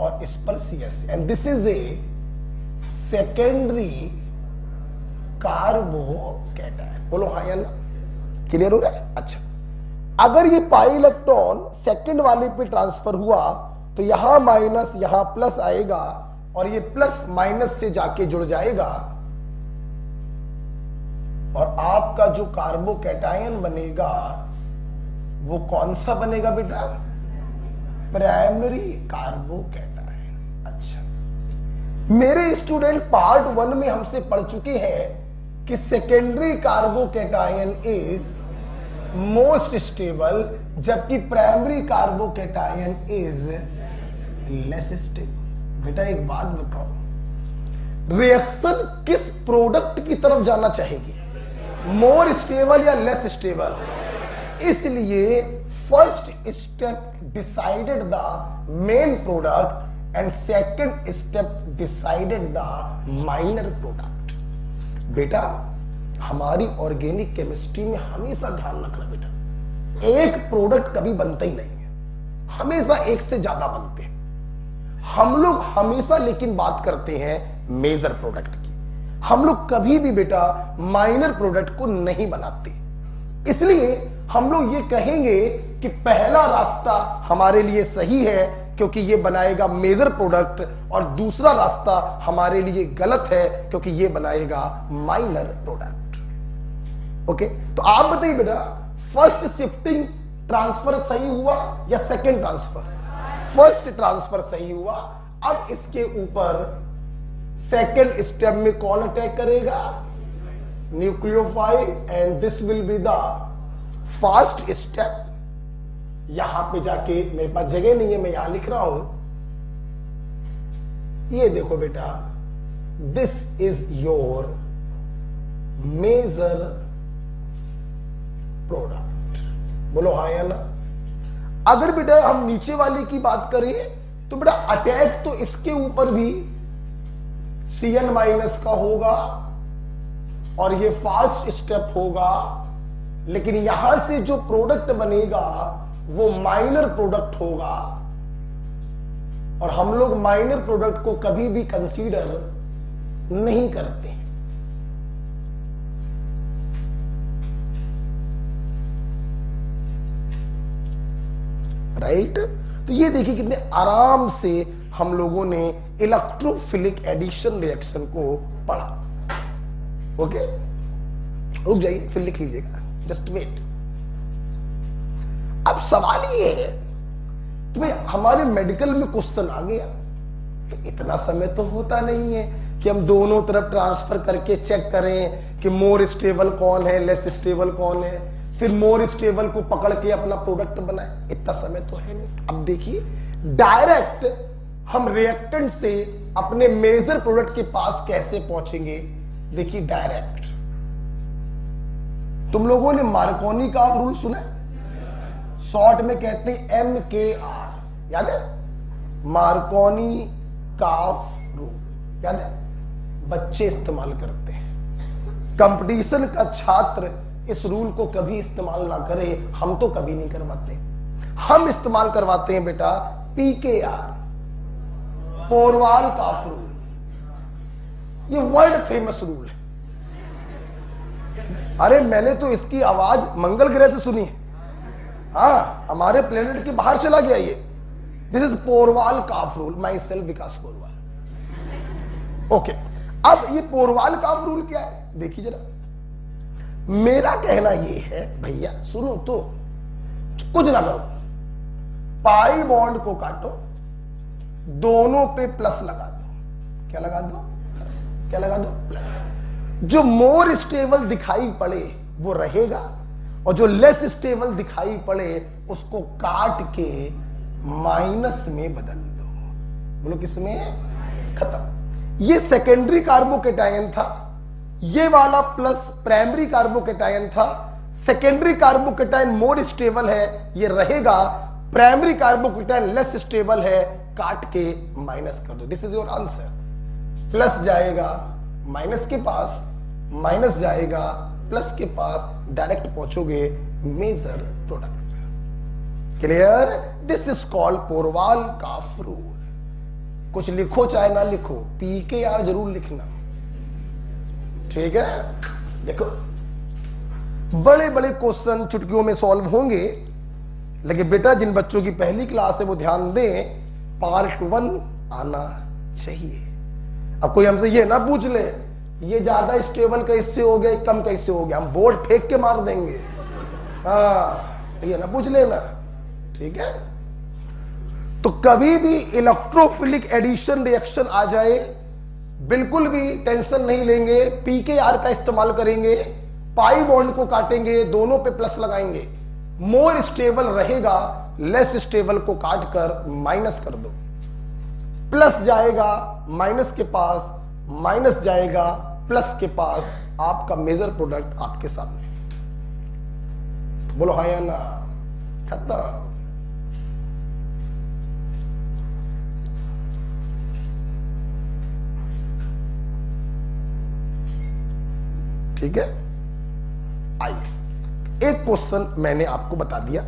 और इस पर CS, and this is a secondary carbocation. बोलो हाँ या ना? क्लियर हो रहा है? अच्छा, अगर ये पाई इलेक्ट्रॉन सेकंड वाले पे ट्रांसफर हुआ तो यहां माइनस यहां प्लस आएगा, और ये प्लस माइनस से जाके जुड़ जाएगा, और आपका जो कार्बोकैटायन बनेगा वो कौन सा बनेगा बेटा? Primary carbocation. अच्छा, मेरे स्टूडेंट पार्ट 1 में हमसे पढ़ चुके हैं कि secondary carbocation is most stable, जबकि primary carbocation is less stable. बेटा एक बात बताओ, रिएक्शन किस प्रोडक्ट की तरफ जाना चाहेगी? मोर स्टेबल या लेस स्टेबल? इसलिए first step decided the main product and second step decided the minor product. बेटा हमारी ऑर्गेनिक केमिस्ट्री में हमेशा ध्यान रखना बेटा, एक प्रोडक्ट कभी बनता ही नहीं है, हमेशा एक से ज्यादा बनते हैं। हम लोग हमेशा लेकिन बात करते हैं मेजर प्रोडक्ट की, हम लोग कभी भी बेटा माइनर प्रोडक्ट को नहीं बनाते। इसलिए हम लोग ये कहेंगे कि पहला रास्ता हमारे लिए सही है क्योंकि ये बनाएगा मेजर प्रोडक्ट, और दूसरा रास्ता हमारे लिए गलत है क्योंकि ये बनाएगा माइनर प्रोडक्ट। ओके, तो आप बताइए बेटा, फर्स्ट शिफ्टिंग ट्रांसफर सही हुआ या सेकंड ट्रांसफर? फर्स्ट ट्रांसफर सही हुआ। अब इसके ऊपर सेकंड स्टेप में कौन अटैक करेगा? Nucleophile, and this will be the fast step. यहां पे जाके मेरे पास जगह नहीं है, मैं यहां लिख रहा हूं, ये देखो बेटा, this is your major product. बोलो हाँ या ना? अगर बेटा हम नीचे वाले की बात करें तो बेटा अटैक तो इसके ऊपर भी Cl माइनस का होगा और ये फास्ट स्टेप होगा, लेकिन यहां से जो प्रोडक्ट बनेगा वो माइनर प्रोडक्ट होगा, और हम लोग माइनर प्रोडक्ट को कभी भी कंसीडर नहीं करते। राइट? तो ये देखिए कितने आराम से हम लोगों ने इलेक्ट्रोफिलिक एडिशन रिएक्शन को पढ़ा। ओके, रुक जाइए, फिर लिख लीजिएगा, जस्ट वेट। अब सवाल ये है कि भाई हमारे मेडिकल में क्वेश्चन आ गया तो इतना समय तो होता नहीं है कि हम दोनों तरफ ट्रांसफर करके चेक करें कि मोर स्टेबल कौन है, लेस स्टेबल कौन है, फिर मोर स्टेबल को पकड़ के अपना प्रोडक्ट बनाए। इतना समय तो है नहीं। अब देखिए, डायरेक्ट हम रिएक्टेंट से अपने मेजर प्रोडक्ट के पास कैसे पहुंचेंगे? देखिए डायरेक्ट, तुम लोगों ने मार्कोनी का रूल सुना है? शॉर्ट में कहते हैं MKR, याद है? मार्कोनी काफ रूल, याद है? बच्चे इस्तेमाल करते हैं। कंपटीशन का छात्र इस रूल को कभी इस्तेमाल ना करे, हम तो कभी नहीं करवाते। हम इस्तेमाल करवाते हैं बेटा PKR, पोरवाल-काफ रूल, ये वर्ल्ड फेमस रूल है। अरे मैंने तो इसकी आवाज मंगल ग्रह से सुनी है, हाँ, हमारे प्लेनेट के बाहर चला गया ये। दिस इज पोरवाल-काफ rule, myself Vikas Porwal. Okay, अब ये पोरवाल-काफ रूल क्या है देखिए जरा। मेरा कहना ये है भैया, सुनो तो, कुछ ना करो, पाई बॉन्ड को काटो, दोनों पे प्लस लगा दो। क्या लगा दो? क्या लगा दो? प्लस। जो मोर स्टेबल दिखाई पड़े वो रहेगा, और जो लेस स्टेबल दिखाई पड़े उसको काट के माइनस में बदल दो। बोलो किसमें? खत्म। ये सेकेंडरी कार्बोकेटायन था, ये वाला प्लस प्राइमरी कार्बोकेटायन था। सेकेंडरी कार्बोकेटायन मोर स्टेबल है, ये रहेगा। प्राइमरी कार्बोकेटायन लेस स्टेबल है, काट के माइनस कर दो। This is your answer. Plus जाएगा माइनस के पास, माइनस जाएगा प्लस के पास, डायरेक्ट पहुंचोगे major product. Clear? This is called पोरवाल-काफ रूल। कुछ लिखो चाहे ना लिखो, पी के यार जरूर लिखना, ठीक है? देखो, बड़े बड़े क्वेश्चन चुटकियों में सॉल्व होंगे, लेकिन बेटा जिन बच्चों की पहली क्लास है वो ध्यान दें, पार्ट 1 आना चाहिए। अब कोई हमसे ये ना पूछ ले ये ज्यादा स्टेबल कैसे हो गया, कम कैसे हो गया, हम बोर्ड फेंक के मार देंगे। हाँ, ये ना पूछ लेना, ठीक है? तो कभी भी इलेक्ट्रोफिलिक एडिशन रिएक्शन आ जाए, बिल्कुल भी टेंशन नहीं लेंगे, पीकेआर का इस्तेमाल करेंगे, पाई बॉन्ड को काटेंगे, दोनों पे प्लस लगाएंगे, मोर स्टेबल रहेगा, लेस स्टेबल को काट कर माइनस कर दो। प्लस जाएगा माइनस के पास, माइनस जाएगा प्लस के पास, आपका मेजर प्रोडक्ट आपके सामने। बोलो हाँ या ना? खत्म। ठीक है, आइए एक क्वेश्चन मैंने आपको बता दिया।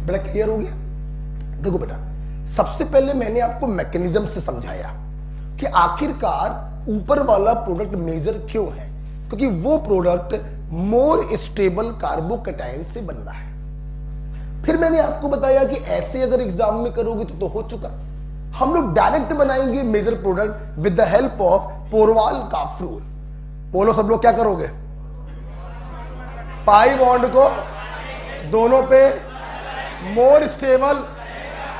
बेटा क्लियर हो गया? देखो बेटा, सबसे पहले मैंने आपको मैकेनिज्म से समझाया कि आखिरकार ऊपर वाला प्रोडक्ट मेजर क्यों है, क्योंकि वो प्रोडक्ट मोर स्टेबल कार्बोकेटायन से बन रहा है। फिर मैंने आपको बताया कि ऐसे अगर एग्जाम में करोगे तो हो चुका। हम लोग डायरेक्ट बनाएंगे major product with the help of पोरवाल-काफ रूल। बोलो सब लोग क्या करोगे? पाई बॉन्ड को दोनों पे, मोर स्टेबल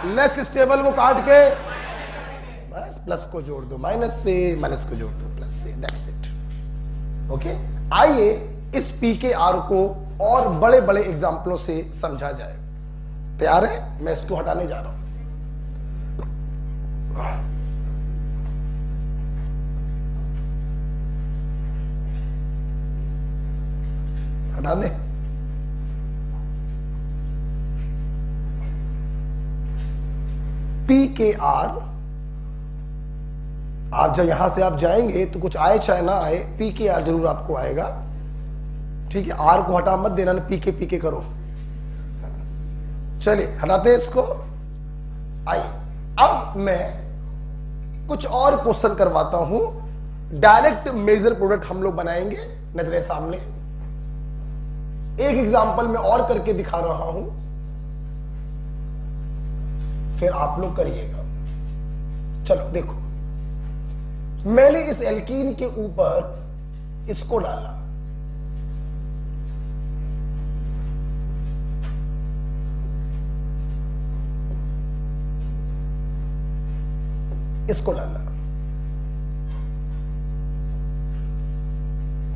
लेस स्टेबल को काट के बस प्लस को जोड़ दो माइनस से, माइनस को जोड़ दो प्लस से, दैट्स इट। ओके, आइए इस पीकेआर को और बड़े बड़े एग्जाम्पलों से समझा जाए। तैयार है? मैं इसको हटाने जा रहा हूं। हटा दे। पीकेआर, आप जब यहां से आप जाएंगे तो कुछ आए चाहे ना आए, पीकेआर जरूर आपको आएगा, ठीक है? आर को हटा मत देना, पीके पीके करो। चलिए हटाते हैं इसको। आइए अब मैं कुछ और क्वेश्चन करवाता हूं, डायरेक्ट मेजर प्रोडक्ट हम लोग बनाएंगे नजरे सामने। एक एग्जांपल में और करके दिखा रहा हूं, फिर आप लोग करिएगा। चलो देखो, मैंने इस एल्कीन के ऊपर इसको डाला, इसको डाला।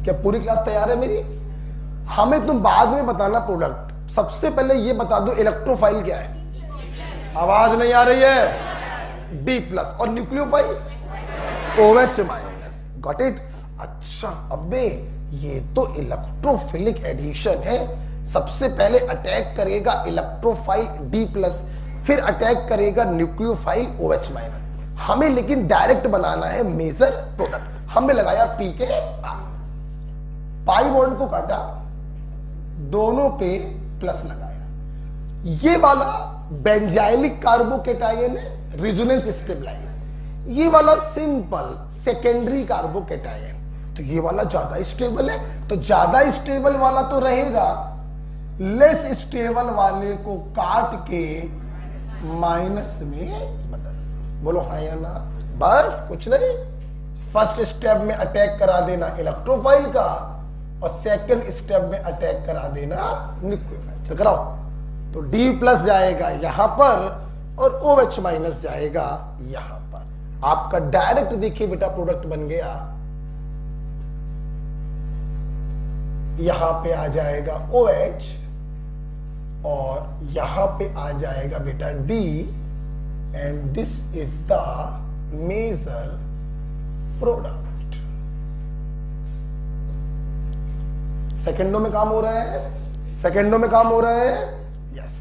क्या पूरी क्लास तैयार है मेरी? हमें तुम बाद में बताना प्रोडक्ट, सबसे पहले ये बता दो इलेक्ट्रोफाइल क्या है। आवाज नहीं आ रही है? D plus. और nucleophile OH minus. Got it? अच्छा, अबे ये तो इलेक्ट्रोफिलिक एडिशन है। सबसे पहले अटैक करेगा इलेक्ट्रोफाइल D प्लस, फिर अटैक करेगा न्यूक्लियोफाइल OH माइनस। हमें लेकिन डायरेक्ट बनाना है मेजर प्रोडक्ट। हमने लगाया pKr, पाई बॉन्ड को काटा, दोनों पे प्लस लगाया। ये वाला बेंजाइलिक कार्बोकेटायन है, रेजोनेंस स्टेबलाइज। ये वाला सिंपल सेकेंडरी कार्बोकेटायन। तो ये वाला ज्यादा स्टेबल है, तो ज्यादा स्टेबल वाला तो रहेगा, लेस स्टेबल वाले को काट के माइनस में बदल। बोलो हाँ या ना? बस कुछ नहीं, फर्स्ट स्टेप में अटैक करा देना इलेक्ट्रोफाइल का और सेकंड स्टेप में अटैक करा देना न्यूक्लियोफाइल। चल कराओ। तो D प्लस जाएगा यहां पर और OH माइनस जाएगा यहां पर। आपका डायरेक्ट देखिए बेटा प्रोडक्ट बन गया। यहां पे आ जाएगा OH और यहां पे आ जाएगा बेटा D, and this is the major product. सेकेंडों में काम हो रहा है, सेकेंडों में काम हो रहा है। यस।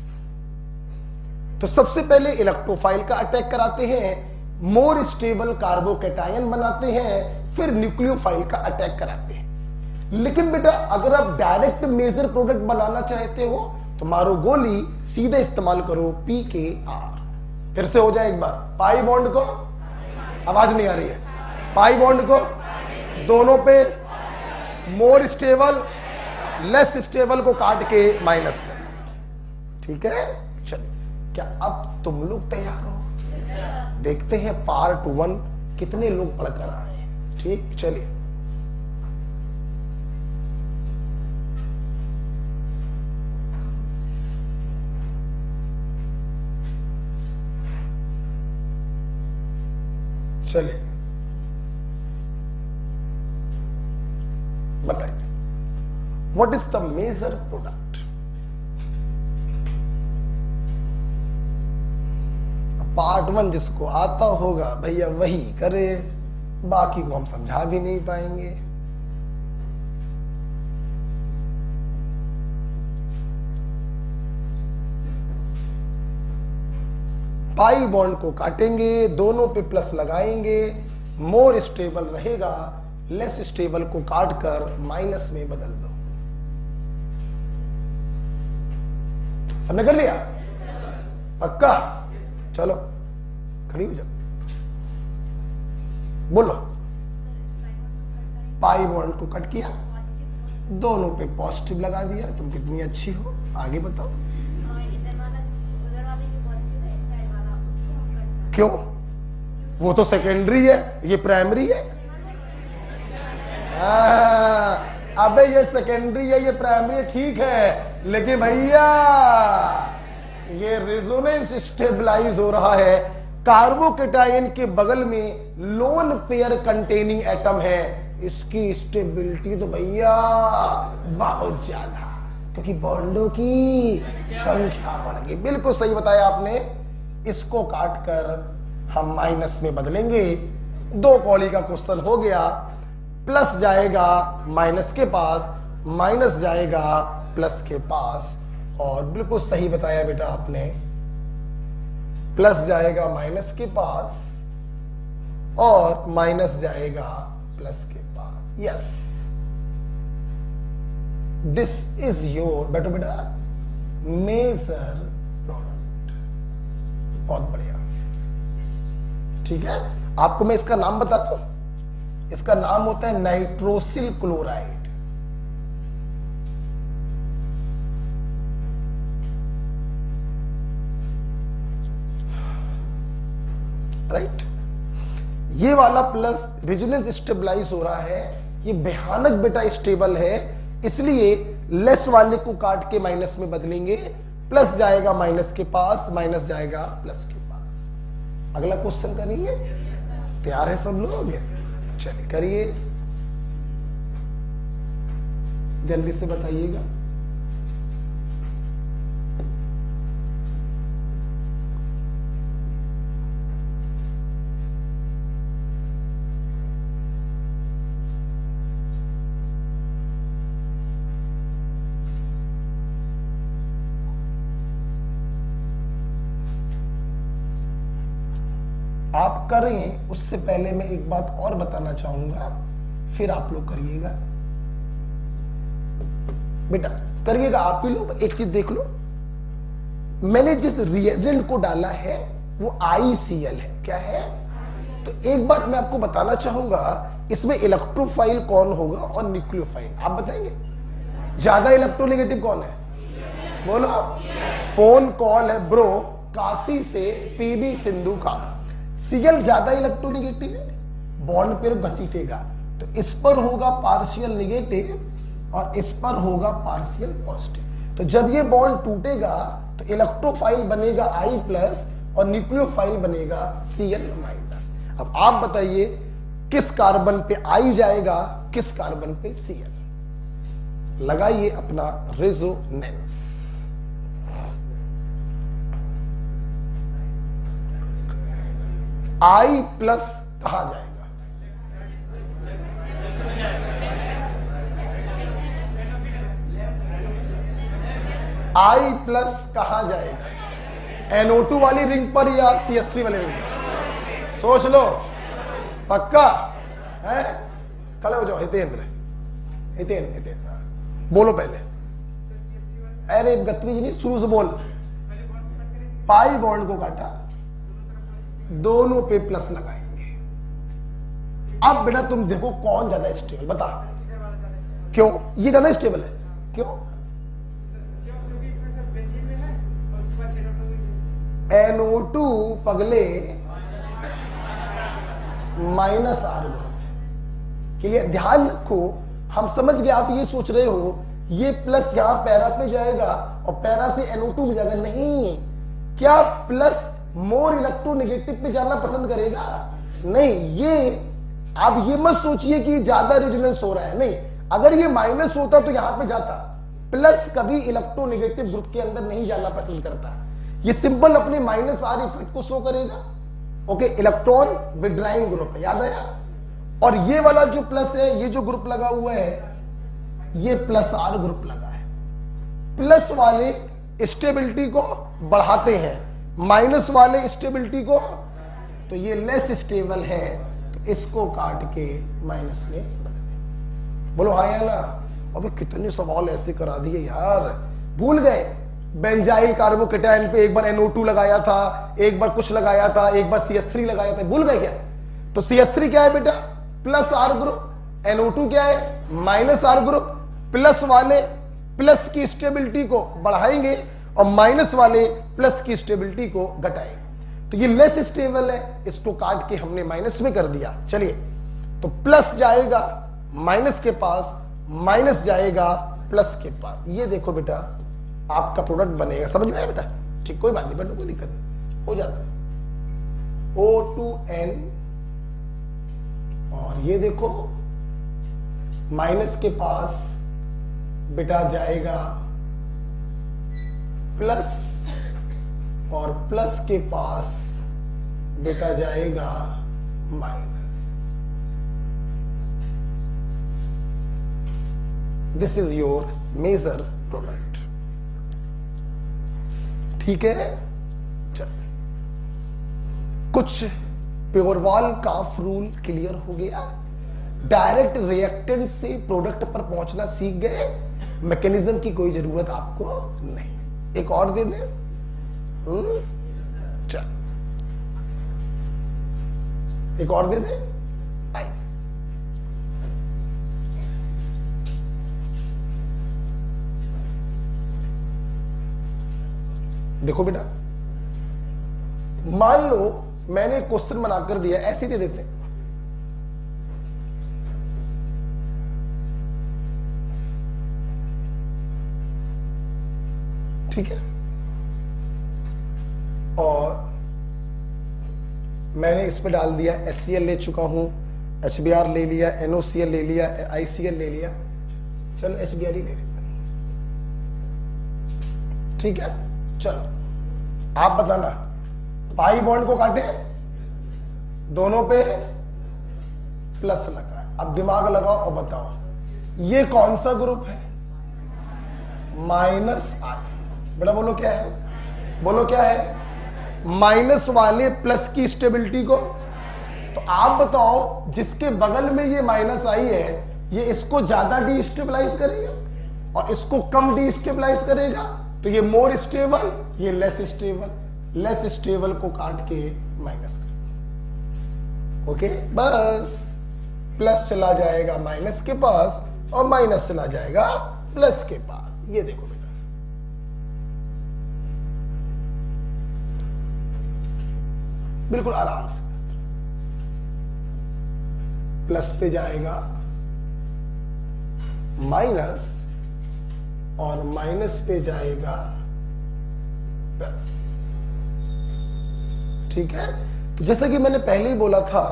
तो सबसे पहले इलेक्ट्रोफाइल का अटैक कराते हैं, मोर स्टेबल कार्बोकेटायन बनाते हैं, फिर न्यूक्लियोफाइल का अटैक कराते हैं। लेकिन बेटा अगर आप डायरेक्ट मेजर प्रोडक्ट बनाना चाहते हो तो मारो गोली, सीधे इस्तेमाल करो pKr। फिर से हो जाए एक बार, पाई बॉन्ड को, आवाज नहीं आ रही है, पाई बॉन्ड को दोनों पे मोर स्टेबल लेस स्टेबल को काट के माइनस कर। ठीक है, चलिए क्या अब तुम लोग तैयार हो? देखते हैं पार्ट 1 कितने लोग पढ़कर आए। ठीक, चलिए चलिए बताइए, what is the major product? Part 1 जिसको आता होगा भैया वही करे, बाकी को हम समझा भी नहीं पाएंगे। पाई बॉन्ड को काटेंगे, दोनों पे प्लस लगाएंगे, मोर स्टेबल रहेगा, लेस स्टेबल को काट कर माइनस में बदल दो। सबने कर लिया? पक्का? चलो खड़ी हो जाओ, बोलो। पाई बॉन्ड को कट किया, दोनों पे पॉजिटिव लगा दिया। तुम कितनी अच्छी हो, आगे बताओ। क्यों? वो तो सेकेंडरी है, ये प्राइमरी है। अबे ये सेकेंडरी है, ये प्राइमरी है, ठीक है, लेकिन भैया ये रेजोनेंस स्टेबलाइज हो रहा है। कार्बोकेटायन के बगल में लोन पेयर कंटेनिंग एटम है, इसकी स्टेबिलिटी तो भैया बहुत ज्यादा, क्योंकि बॉन्डों की संख्या बढ़ गई। बिल्कुल सही बताया आपने। इसको काट कर हम माइनस में बदलेंगे। 2 कॉली का क्वेश्चन हो गया। प्लस जाएगा माइनस के पास, माइनस जाएगा प्लस के पास, और बिल्कुल सही बताया बेटा आपने। प्लस जाएगा माइनस के पास और माइनस जाएगा प्लस के पास। यस, दिस इज योर बेटा मेजर प्रोडक्ट। बहुत बढ़िया, ठीक है। आपको मैं इसका नाम बताता हूं। इसका नाम होता है नाइट्रोसिल क्लोराइड। राइट, ये वाला प्लस रेजोनेंस स्टेबलाइज हो रहा है, ये भयानक बेटा स्टेबल है, इसलिए लेस वाले को काट के माइनस में बदलेंगे। प्लस जाएगा माइनस के पास, माइनस जाएगा प्लस के पास। अगला क्वेश्चन करेंगे, तैयार है सब लोग? चलिए करिए, जल्दी से बताइएगा। आप करें उससे पहले मैं एक बात और बताना चाहूंगा, फिर आप लोग करिएगा। बेटा करिएगा, आप ही लोग एक चीज देख लो, मैंने जिस रिएजेंट को डाला है वो ICl है। क्या है? तो एक बार मैं आपको बताना चाहूंगा, इसमें इलेक्ट्रोफाइल कौन होगा और न्यूक्लियोफाइल आप बताएंगे? ज्यादा इलेक्ट्रोनेगेटिव कौन है? बोलो। फोन कॉल है ब्रो काशी से PB सिंधु का। Cl ज्यादा इलेक्ट्रोनेगेटिव है, बॉन्ड पेयर घसीटेगा, तो इस पर होगा पार्शियल नेगेटिव और इस पर होगा पार्शियल पॉजिटिव। तो जब ये बॉन्ड टूटेगा तो इलेक्ट्रोफाइल बनेगा I+ और न्यूक्लियोफाइल बनेगा Cl-। अब आप बताइए किस कार्बन पे I जाएगा, किस कार्बन पे Cl? लगाइए अपना रेजोनेंस। I+ कहां जाएगा? I+ कहां जाएगा? NO2 वाली रिंग पर या CH3 वाली रिंग पर? सोच लो, पक्का है? खड़े हो जाओ। हितेंद्र, हितेंद्र बोलो पहले। अरे गतवी जी नहीं, शुरू से बोल। पाई बॉन्ड को काटा, दोनों पे प्लस लगाएंगे। अब बेटा तुम देखो कौन ज्यादा स्टेबल, बता। क्यों ये ज्यादा स्टेबल है? क्यों? NO2 पगले -R ग्रुप के लिए ध्यान रखो। हम समझ गए, आप ये सोच रहे हो ये प्लस यहां पैरा पे जाएगा और पैरा से NO2 में जाएगा। नहीं, क्या प्लस मोर इलेक्ट्रोनेगेटिव पे जाना पसंद करेगा? नहीं। ये आप ये मत सोचिए कि ज्यादा रेजोनेंस हो रहा है, नहीं। अगर ये माइनस होता तो यहां पे जाता। प्लस कभी इलेक्ट्रोनेगेटिव ग्रुप के अंदर नहीं जाना पसंद करता। ये सिंपल अपने -R इफेक्ट को शो करेगा। ओके, इलेक्ट्रॉन विड्राइंग ग्रुप है, याद आया? और ये वाला जो प्लस है, ये जो ग्रुप लगा हुआ है, ये +R ग्रुप लगा है। प्लस वाले स्टेबिलिटी को बढ़ाते हैं, माइनस वाले स्टेबिलिटी को, तो ये लेस स्टेबल है, तो इसको काट के माइनस में बदल। बोलो हाँ या ना? अबे कितने सवाल ऐसे करा दिए यार, भूल गए। बेंजाइल कार्बोकेटायन पे एक बार NO2 लगाया था, एक बार कुछ लगाया था, एक बार CH3 लगाया था, भूल गए क्या? तो CH3 क्या है बेटा? +R group. NO2 क्या है? -R group. प्लस वाले प्लस की स्टेबिलिटी को बढ़ाएंगे और माइनस वाले प्लस की स्टेबिलिटी को घटाएंगे। तो ये लेस स्टेबल है, इसको काट के हमने माइनस में कर दिया। चलिए, तो प्लस जाएगा माइनस के पास, माइनस जाएगा प्लस के पास। ये देखो बेटा आपका प्रोडक्ट बनेगा। समझ में आया बेटा? ठीक, कोई बात नहीं बेटा, कोई दिक्कत नहीं, हो जाता है। O2N, और ये देखो माइनस के पास बेटा जाएगा प्लस, और प्लस के पास बेटा जाएगा minus. This is your major product. ठीक है, चल कुछ प्योरवाल काफ रूल क्लियर हो गया। डायरेक्ट रिएक्टेंट से प्रोडक्ट पर पहुंचना सीख गए, मैकेनिज्म की कोई जरूरत आपको नहीं। एक और दे दे। चल एक और दे दे। आई देखो बेटा, मान लो मैंने क्वेश्चन बनाकर दिया, ऐसे दे देते हैं। ठीक है, और मैंने इस पे डाल दिया HCl ले चुका हूं, HBr ले लिया, NOCl ले लिया, ICl ले लिया। चलो HBr ही ले लेते हैं। ठीक है, चलो आप बताना, पाई बॉन्ड को काटे, दोनों पे प्लस लगा है। अब दिमाग लगाओ और बताओ ये कौन सा ग्रुप है? -I। बेटा बोलो क्या है? बोलो क्या है? माइनस वाले प्लस की स्टेबिलिटी को। तो आप बताओ, जिसके बगल में ये माइनस आई है, ये इसको ज्यादा डीस्टेबलाइज करेगा और इसको कम डीस्टेबलाइज करेगा, तो ये मोर स्टेबल, ये लेस स्टेबल। लेस स्टेबल को काट के माइनस कर, ओके। बस प्लस चला जाएगा माइनस के पास और माइनस चला जाएगा प्लस के पास। ये देखो बेटा, बिल्कुल आराम से। प्लस पे जाएगा माइनस और माइनस पे जाएगा प्लस, ठीक है। तो जैसा कि मैंने पहले ही बोला था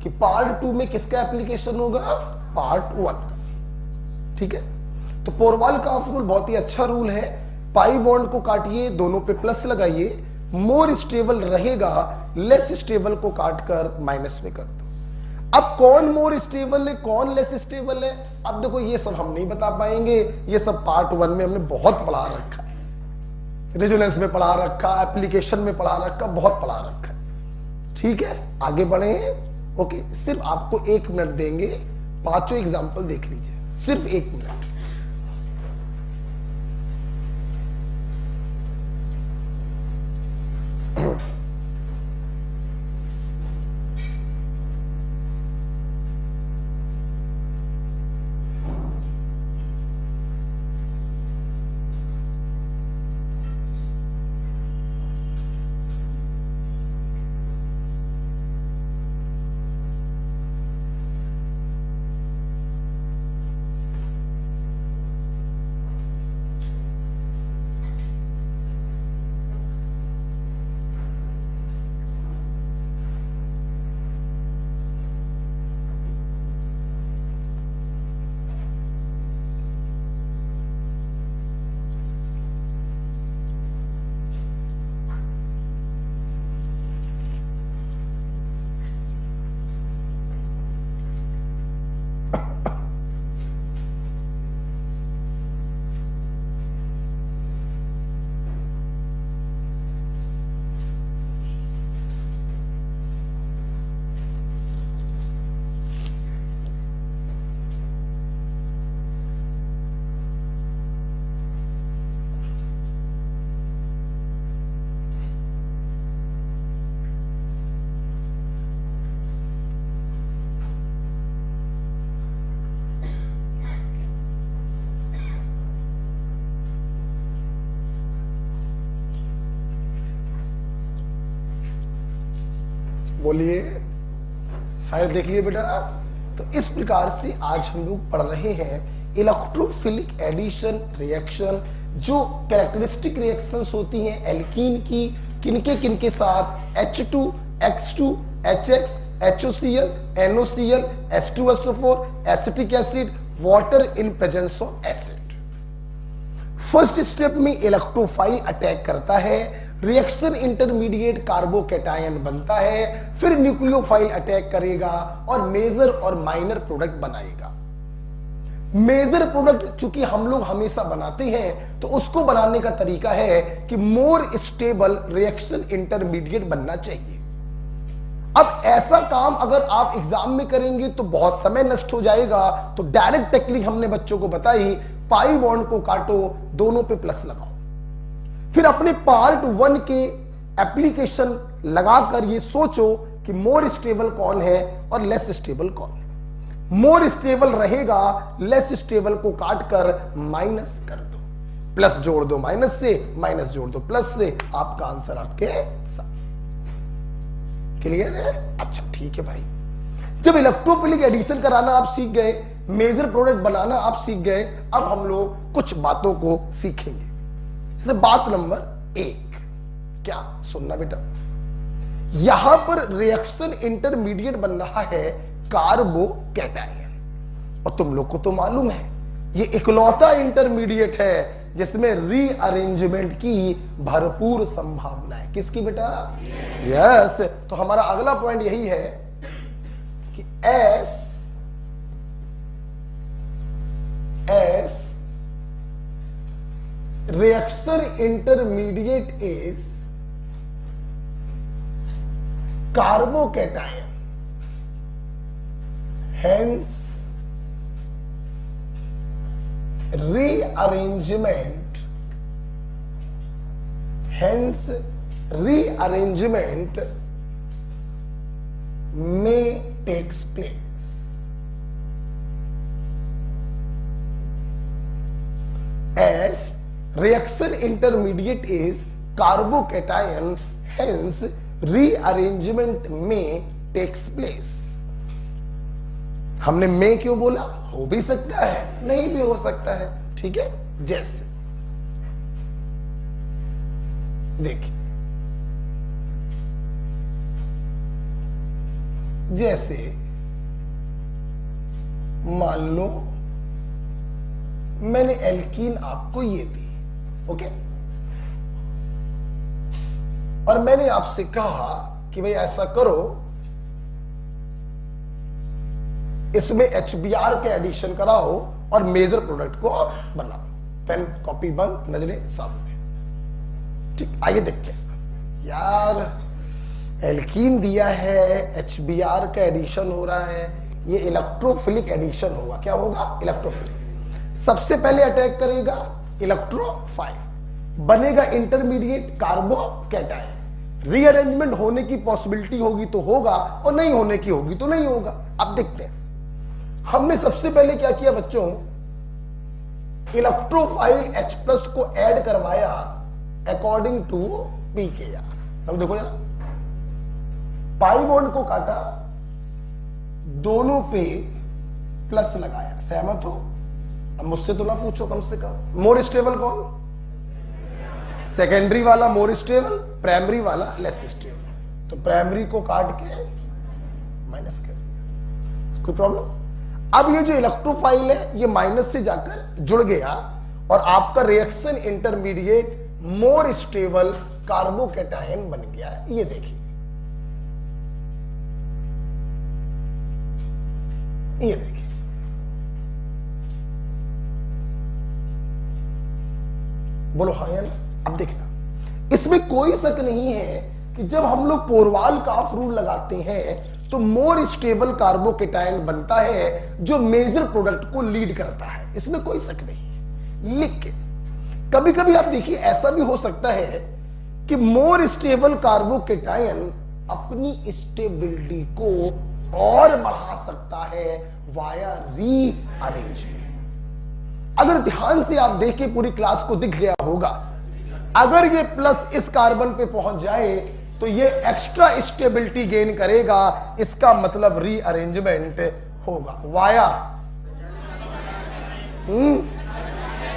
कि पार्ट 2 में किसका एप्लीकेशन होगा, पार्ट 1 का, ठीक है। तो पोरवाल-काफ रूल बहुत ही अच्छा रूल है। पाई बॉन्ड को काटिए, दोनों पे प्लस लगाइए, मोर स्टेबल रहेगा, लेस स्टेबल को काटकर माइनस में कर दो। अब कौन मोर स्टेबल है, कौन लेस स्टेबल है, अब देखो ये सब हम नहीं बता पाएंगे, ये सब पार्ट 1 में हमने बहुत पढ़ा रखा है, रेजोनेंस में पढ़ा रखा, एप्लीकेशन में पढ़ा रखा, बहुत पढ़ा रखा है, ठीक है। आगे बढ़े, ओके। सिर्फ आपको 1 मिनट देंगे, पांचों एग्जाम्पल देख लीजिए, सिर्फ 1 मिनट। बोलिए, शायद देख लिए बेटा। तो इस प्रकार से आज हम लोग पढ़ रहे हैं इलेक्ट्रोफिलिक एडिशन रिएक्शन, जो कैरेक्टरिस्टिक रिएक्शंस होती हैं एल्कीन की, किनके किनके साथ, H2, X2, HX, HOCl, NOCl, H2SO4, acetic acid, water in presence of acid. First step में इलेक्ट्रोफाइल अटैक करता है, रिएक्शन इंटरमीडिएट कार्बोकैटायन बनता है, फिर न्यूक्लियोफाइल अटैक करेगा और मेजर और माइनर प्रोडक्ट बनाएगा। मेजर प्रोडक्ट चूंकि हम लोग हमेशा बनाते हैं, तो उसको बनाने का तरीका है कि मोर स्टेबल रिएक्शन इंटरमीडिएट बनना चाहिए। अब ऐसा काम अगर आप एग्जाम में करेंगे तो बहुत समय नष्ट हो जाएगा, तो डायरेक्ट टेक्निक हमने बच्चों को बताई, पाई बॉन्ड को काटो, दोनों पे प्लस लगाओ, फिर अपने पार्ट 1 के एप्लीकेशन लगाकर ये सोचो कि मोर स्टेबल कौन है और लेस स्टेबल कौन है। मोर स्टेबल रहेगा, लेस स्टेबल को काटकर माइनस कर दो, प्लस जोड़ दो माइनस से, माइनस जोड़ दो प्लस से, आपका आंसर आपके साथ। क्लियर है? अच्छा ठीक है भाई। जब इलेक्ट्रोफिलिक एडिशन कराना आप सीख गए, मेजर प्रोडक्ट बनाना आप सीख गए, अब हम लोग कुछ बातों को सीखेंगे। बात नंबर 1, क्या सुनना बेटा, यहां पर रिएक्शन इंटरमीडिएट बन रहा है कार्बोकैटायन, और तुम लोग को तो मालूम है ये इकलौता इंटरमीडिएट है जिसमें रीअरेंजमेंट की भरपूर संभावना है। किसकी बेटा? यस। तो हमारा अगला पॉइंट यही है कि S reaction intermediate is carbocation, hence rearrangement may takes place. As reaction intermediate is carbocation, hence rearrangement may takes place. हमने में क्यों बोला? हो भी सकता है, नहीं भी हो सकता है, ठीक है। जैसे देखिए, जैसे मान लो मैंने एल्कीन आपको ये दी, ओके, और मैंने आपसे कहा कि भाई ऐसा करो, इसमें HBr के एडिशन कराओ और मेजर प्रोडक्ट को बनाओ। पेन कॉपी बंद, नजरें सामने, ठीक। आइए देखते हैं। यार एल्कीन दिया है, HBr का एडिशन हो रहा है, ये इलेक्ट्रोफिलिक एडिशन होगा। क्या होगा? इलेक्ट्रोफिलिक। सबसे पहले अटैक करेगा इलेक्ट्रोफाइल, बनेगा इंटरमीडिएट कार्बोकैटायन। रीअरेंजमेंट होने की पॉसिबिलिटी होगी तो होगा, और नहीं होने की होगी तो नहीं होगा। अब देखते हैं, हमने सबसे पहले क्या किया बच्चों, इलेक्ट्रोफाइल H+ को ऐड करवाया अकॉर्डिंग टू pKr। अब देखो जरा, पाई बॉन्ड को काटा, दोनों पे प्लस लगाया। सहमत हो? अब मुझसे तो ना पूछो कम से कम। मोर स्टेबल कौन? सेकेंडरी वाला मोर स्टेबल, प्राइमरी वाला लेस स्टेबल। तो प्राइमरी को काट के माइनस कर दिया, कोई प्रॉब्लम? अब ये जो इलेक्ट्रोफाइल है ये माइनस से जाकर जुड़ गया और आपका reaction intermediate more stable carbocation बन गया। ये देखिए, ये देखिए, बोलो हाँ या ना। अब देखना, इसमें कोई शक नहीं है कि जब हम लोग पोरवाल का ऑफ रूल लगाते हैं तो मोर स्टेबल कार्बोकैटायन बनता है जो मेजर प्रोडक्ट को लीड करता है, इसमें कोई शक नहीं। लेकिन कभी कभी आप देखिए, ऐसा भी हो सकता है कि मोर स्टेबल कार्बोकैटायन अपनी स्टेबिलिटी को और बढ़ा सकता है वाया रीअरेंजमेंट। अगर ध्यान से आप देखें, पूरी क्लास को दिख गया होगा, अगर ये प्लस इस कार्बन पे पहुंच जाए तो ये एक्स्ट्रा स्टेबिलिटी गेन करेगा, इसका मतलब रीअरेंजमेंट होगा वाया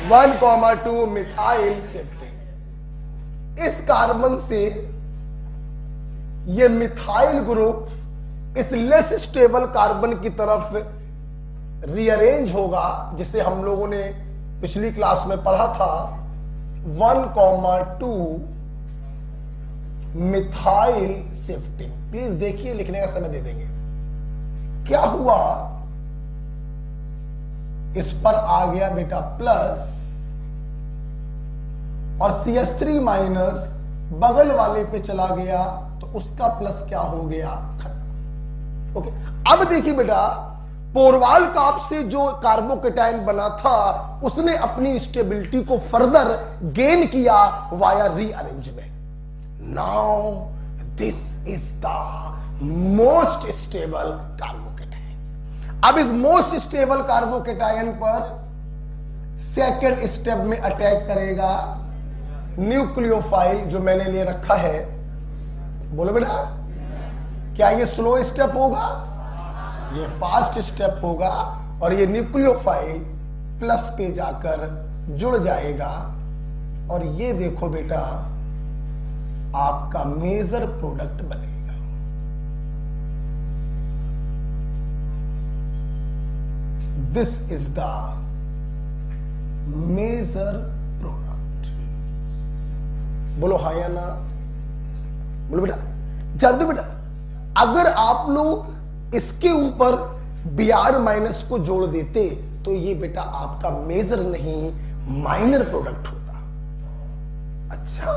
1,2 मिथाइल शिफ्टिंग। इस कार्बन से ये मिथाइल ग्रुप इस लेस स्टेबल कार्बन की तरफ रीअरेंज होगा, जिसे हम लोगों ने पिछली क्लास में पढ़ा था 1,2 मिथाइल शिफ्टिंग। प्लीज देखिए, लिखने का समय दे देंगे। क्या हुआ, इस पर आ गया बेटा प्लस और CH3 माइनस बगल वाले पे चला गया तो उसका प्लस क्या हो गया, खत्म। ओके, अब देखिए बेटा, पोरवाल काप से जो कार्बोकैटायन बना था उसने अपनी स्टेबिलिटी को फर्दर गेन किया via rearrangement. Now this is the most stable carbocation. अब इस मोस्ट स्टेबल कार्बोकैटायन पर सेकेंड स्टेप में अटैक करेगा न्यूक्लियोफाइल, जो मैंने ले रखा है। बोलो बेटा, क्या ये स्लो स्टेप होगा? ये फास्ट स्टेप होगा और ये न्यूक्लियोफाइल प्लस पे जाकर जुड़ जाएगा और ये देखो बेटा, आपका मेजर प्रोडक्ट बनेगा। This is the major product. बोलो हाँ या ना? बोलो बेटा, जान दो बेटा, अगर आप लोग इसके ऊपर Br माइनस को जोड़ देते तो ये बेटा आपका मेजर नहीं माइनर प्रोडक्ट होता। अच्छा,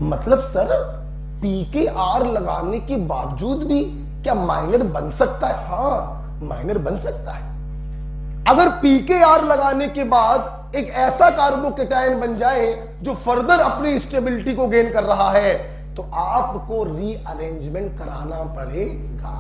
मतलब सर पीकेआर लगाने के बावजूद भी क्या माइनर बन सकता है? हां, माइनर बन सकता है। अगर पीकेआर लगाने के बाद एक ऐसा कार्बोकेटायन बन जाए जो फर्दर अपनी स्टेबिलिटी को गेन कर रहा है, तो आपको रीअरेंजमेंट कराना पड़ेगा।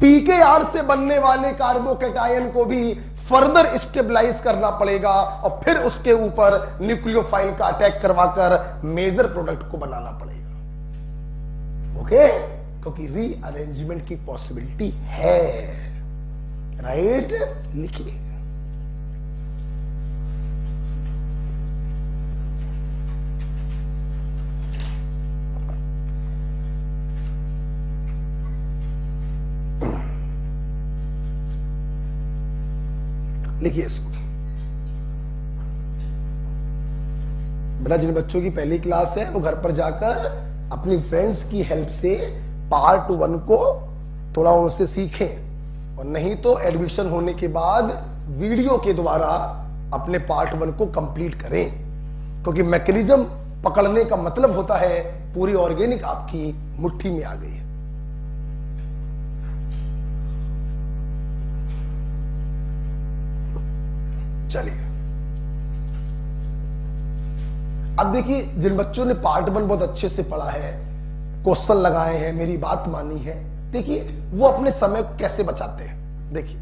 पीकेआर से बनने वाले कार्बोकेटायन को भी फर्दर स्टेबलाइज करना पड़ेगा और फिर उसके ऊपर न्यूक्लियोफाइल का अटैक करवाकर मेजर प्रोडक्ट को बनाना पड़ेगा। ओके, क्योंकि रीअरेंजमेंट की पॉसिबिलिटी है। राइट, लिखिए। लिखिए इसको। मेरा जिन बच्चों की पहली क्लास है वो घर पर जाकर अपनी फ्रेंड्स की हेल्प से पार्ट 1 को थोड़ा उनसे सीखें, और नहीं तो एडमिशन होने के बाद वीडियो के द्वारा अपने पार्ट 1 को कंप्लीट करें, क्योंकि मैकेनिज्म पकड़ने का मतलब होता है पूरी ऑर्गेनिक आपकी मुट्ठी में आ गई है। चलिए, अब देखिए, जिन बच्चों ने पार्ट 1 बहुत अच्छे से पढ़ा है, क्वेश्चन लगाए हैं, मेरी बात मानी है, देखिए वो अपने समय को कैसे बचाते हैं। देखिए,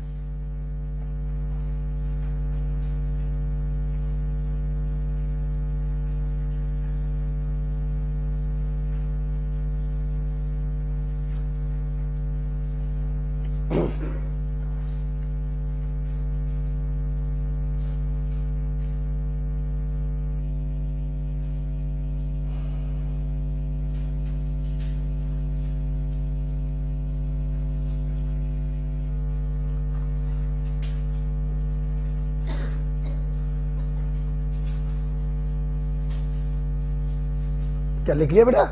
क्या लिख लिया बेटा?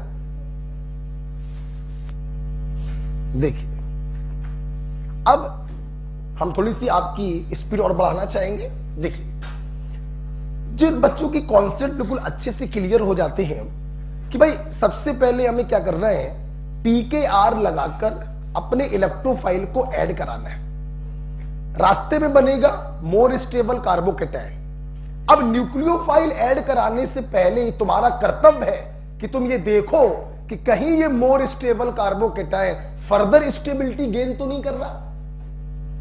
देखिए, अब हम थोड़ी सी आपकी स्पीड और बढ़ाना चाहेंगे। देखिए, जिन बच्चों की कॉन्सेप्ट बिल्कुल अच्छे से क्लियर हो जाते हैं कि भाई सबसे पहले हमें क्या करना है, पीकेआर लगाकर अपने इलेक्ट्रोफाइल को ऐड कराना है। रास्ते में बनेगा मोर स्टेबल कार्बोकेटायन। अब न्यूक्लियोफाइल ऐड कराने से पहले तुम्हारा कर्तव्य है कि तुम ये देखो कि कहीं ये more stable carbocation further stability gain तो नहीं कर रहा।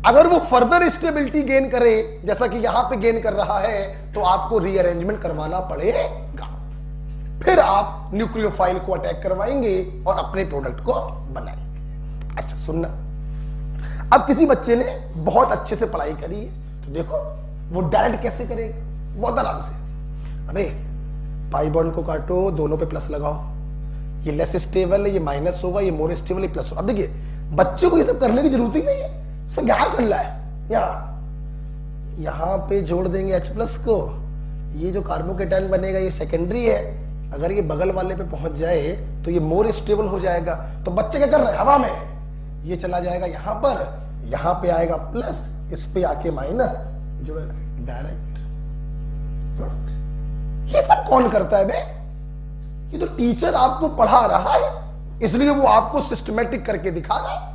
अगर वो फर्दर स्टेबिलिटी गेन करे, जैसा कि यहां पे गेन कर रहा है, तो आपको रीअरेंजमेंट करवाना पड़ेगा। फिर आप न्यूक्लियोफाइल को अटैक करवाएंगे और अपने प्रोडक्ट को बनाएंगे। अच्छा सुनना, अब किसी बच्चे ने बहुत अच्छे से पढ़ाई करी है, तो देखो वो डायरेक्ट कैसे करेगा, बहुत आराम से। अबे पाई बॉन्ड को काटो, दोनों पे प्लस लगाओ, ये लेस स्टेबल है, ये माइनस होगा, ये मोर स्टेबल है, प्लस होगा। अब देखिए, बच्चे को ये सब करने की जरूरत ही नहीं है, सब यहां चल रहा है। यहां पे जोड़ देंगे H प्लस को, ये जो कार्बोकेटायन बनेगा ये सेकेंडरी है, अगर ये बगल वाले पे पहुंच जाए तो ये मोर स्टेबल हो जाएगा। तो बच्चे क्या कर रहे हैं, हवा में ये चला जाएगा यहां पर, यहां पे आएगा प्लस, इस पे आके माइनस, जो है डायरेक्ट। ये सब कौन करता है बे? ये तो टीचर आपको पढ़ा रहा है, इसलिए वो आपको सिस्टमेटिक करके दिखा रहा है।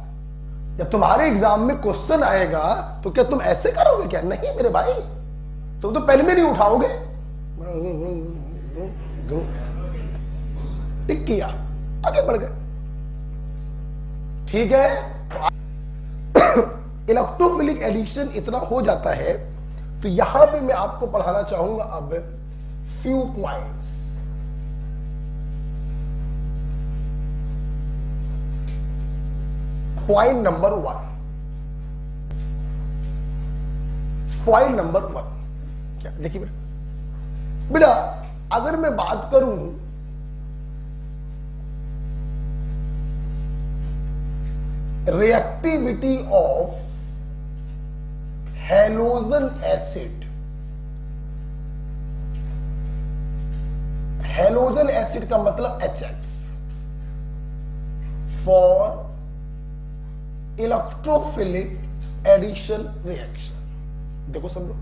जब तुम्हारे एग्जाम में क्वेश्चन आएगा तो क्या तुम ऐसे करोगे क्या? नहीं मेरे भाई, तुम तो पेन में नहीं उठाओगे। टिक किया, आगे बढ़ गए। ठीक है, इलेक्ट्रोफिलिक एडिशन इतना हो जाता है, तो यहां पे मैं आपको पढ़ाना चाहूंगा अब few points। Point number 1, point number 1 क्या? देखिए बेटा, अगर मैं बात करूं reactivity of halogen acid, halogen acid का मतलब HX, for electrophilic addition reaction. देखो सब लोग,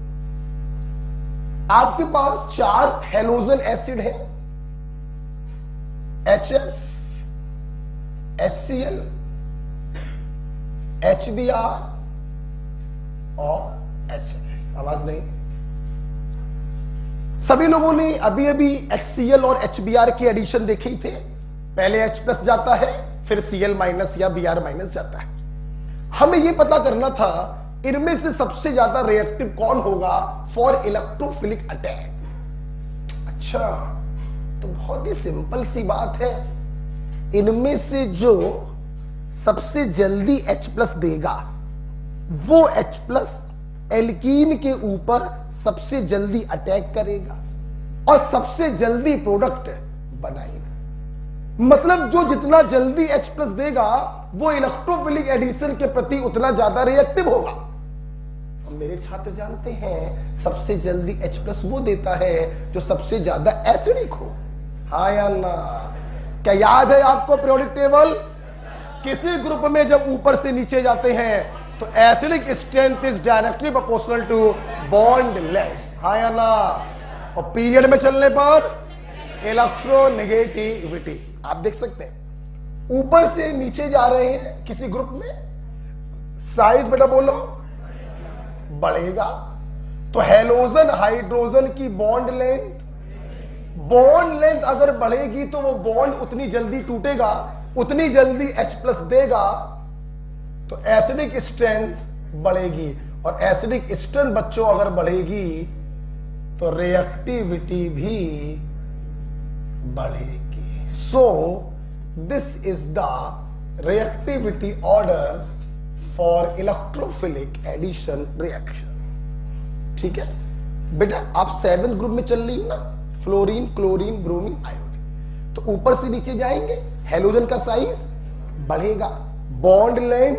आपके पास 4 हैलोजन एसिड है, HF, HCl, HBr और HF। आवाज नहीं? सभी लोगों ने अभी अभी HCl और HBr की एडिशन देखे ही थे। पहले H प्लस जाता है, फिर Cl माइनस या Br माइनस जाता है। हमें यह पता करना था इनमें से सबसे ज्यादा रिएक्टिव कौन होगा फॉर इलेक्ट्रोफिलिक अटैक। अच्छा, तो बहुत ही सिंपल सी बात है, इनमें से जो सबसे जल्दी H प्लस देगा वो H प्लस एल्कीन के ऊपर सबसे जल्दी अटैक करेगा और सबसे जल्दी प्रोडक्ट बनाएगा। मतलब जो जितना जल्दी H प्लस देगा वो इलेक्ट्रोफिलिक एडिशन के प्रति उतना ज्यादा रिएक्टिव होगा। और मेरे छात्र जानते हैं सबसे जल्दी H प्लस वो देता है जो सबसे ज्यादा एसिडिक हो। हाँ या ना? क्या याद है आपको पीरियोडिक टेबल? किसी ग्रुप में जब ऊपर से नीचे जाते हैं तो acidic strength is directly proportional to bond length. हाँ या ना? और पीरियड में चलने पर इलेक्ट्रोनेगेटिविटी। आप देख सकते हैं ऊपर से नीचे जा रहे हैं किसी ग्रुप में, साइज बेटा बोलो बढ़ेगा। तो हेलोजन हाइड्रोजन की बॉन्ड लेंथ अगर बढ़ेगी तो वो बॉन्ड उतनी जल्दी टूटेगा, उतनी जल्दी H प्लस देगा, तो एसिडिक स्ट्रेंथ बढ़ेगी। और एसिडिक स्ट्रेंथ बच्चों अगर बढ़ेगी तो रिएक्टिविटी भी बढ़ेगी। So this is the reactivity order for electrophilic addition reaction. ठीक है बेटा, आप 7th ग्रुप में चल रही हो ना, फ्लोरीन, क्लोरीन, ब्रोमीन, आयोडीन। तो ऊपर से नीचे जाएंगे, हेलोजन का साइज बढ़ेगा, बॉन्ड लेंथ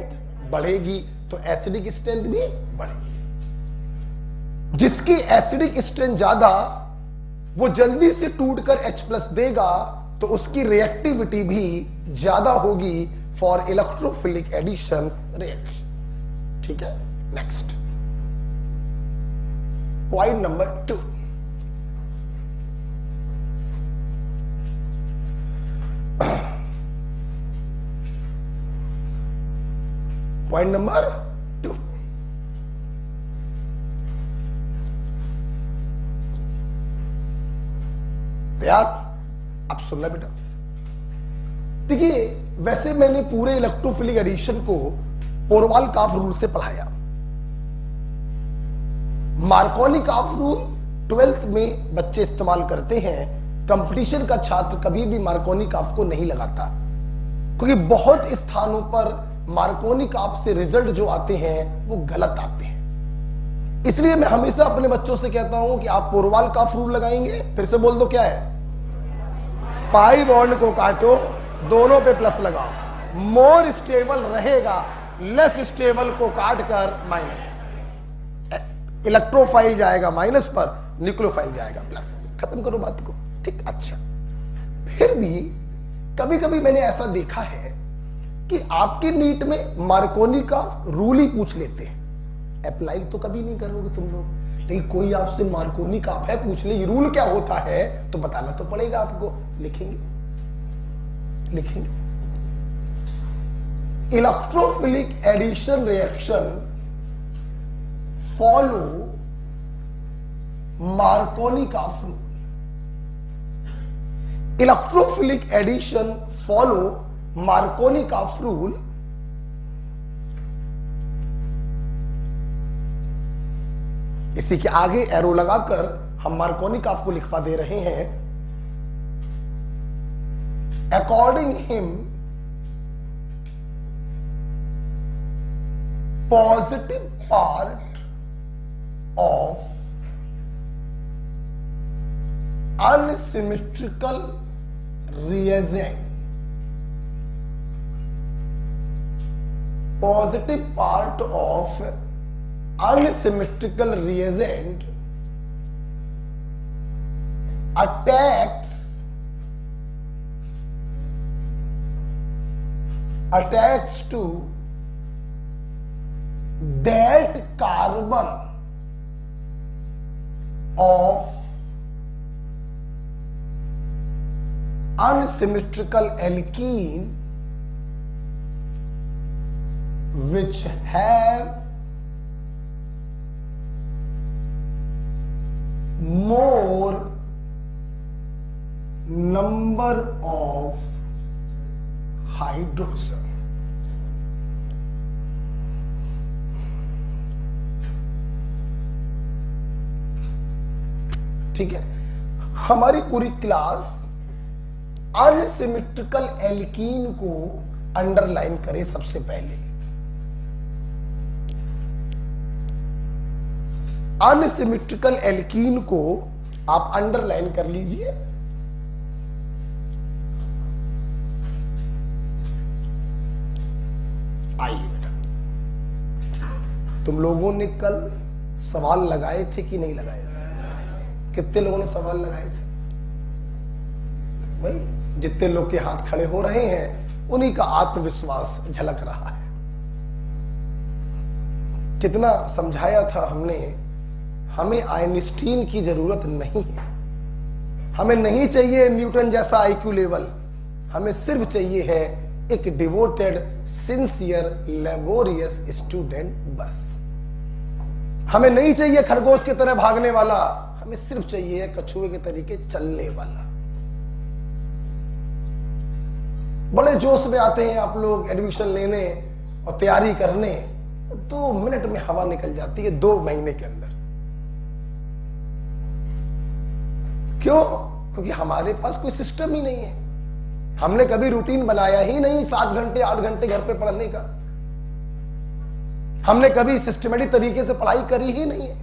बढ़ेगी, तो एसिडिक स्ट्रेंथ भी बढ़ेगी। जिसकी एसिडिक स्ट्रेंथ ज्यादा वो जल्दी से टूटकर H प्लस देगा, तो उसकी रिएक्टिविटी भी ज्यादा होगी फॉर इलेक्ट्रोफिलिक एडिशन रिएक्शन। ठीक है, next point number 2। Point number 2, तैयार? अब सुनना बेटा, देखिए वैसे मैंने पूरे इलेक्ट्रोफिलिक एडिशन को पोरवाल-काफ रूल से पढ़ाया। मार्कोनी-काफ रूल 12th में बच्चे इस्तेमाल करते हैं। कंपटीशन का छात्र कभी भी मार्कोनी-काफ को नहीं लगाता, क्योंकि बहुत स्थानों पर मार्कोनी-काफ से रिजल्ट जो आते हैं वो गलत आते हैं। इसलिए मैं हमेशा अपने बच्चों से कहता हूं कि आप पोरवाल-काफ रूल लगाएंगे, फिर से बोल दो क्या है, पाई बॉन्ड को काटो, दोनों पे प्लस लगाओ, मोर स्टेबल रहेगा, लेस स्टेबल को काट कर माइनस, इलेक्ट्रोफाइल जाएगा माइनस पर, न्यूक्लियोफाइल जाएगा प्लस। खत्म करो बात को, ठीक? अच्छा, फिर भी कभी कभी मैंने ऐसा देखा है कि आपके नीट में मार्कोनी का रूल ही पूछ लेते हैं, अप्लाई तो कभी नहीं करोगे तुम लोग, लेकिन कोई आपसे मार्कोनी का है पूछ ले रूल क्या होता है तो बताना तो पड़ेगा आपको। लिखेंगे electrophilic addition reaction follow Markovnikov rule. Electrophilic addition follow Markovnikov rule. इसी के आगे एरो लगाकर हम मार्कोनी-काफ को लिखवा दे रहे हैं। According him positive part of unsymmetrical reagent, positive part of unsymmetrical reagent attacks to that carbon of unsymmetrical alkene which have more number of hydrogen. ठीक है, हमारी पूरी क्लास अनसिमेट्रिकल एल्कीन को अंडरलाइन करें। सबसे पहले अनसिमेट्रिकल एल्कीन को आप अंडरलाइन कर लीजिए। आइए बेटा, तुम लोगों ने कल सवाल लगाए थे कि नहीं लगाए? कितने लोगों ने सवाल लगाए थे भाई? जितने लोग के हाथ खड़े हो रहे हैं उन्हीं का आत्मविश्वास झलक रहा है। कितना समझाया था हमने, हमें आइंस्टीन की जरूरत नहीं है, हमें नहीं चाहिए न्यूटन जैसा आईक्यू लेवल, हमें सिर्फ चाहिए है एक डिवोटेड सिंसियर लेबोरियस स्टूडेंट। बस हमें नहीं चाहिए खरगोश की तरह भागने वाला, हमें सिर्फ चाहिए कछुए के तरीके चलने वाला। बड़े जोश में आते हैं आप लोग एडमिशन लेने और तैयारी करने, 2 मिनट में हवा निकल जाती है 2 महीने के अंदर। क्यों? क्योंकि हमारे पास कोई सिस्टम ही नहीं है। हमने कभी रूटीन बनाया ही नहीं 7 घंटे 8 घंटे घर पे पढ़ने का। हमने कभी सिस्टमेटिक तरीके से पढ़ाई करी ही नहीं है।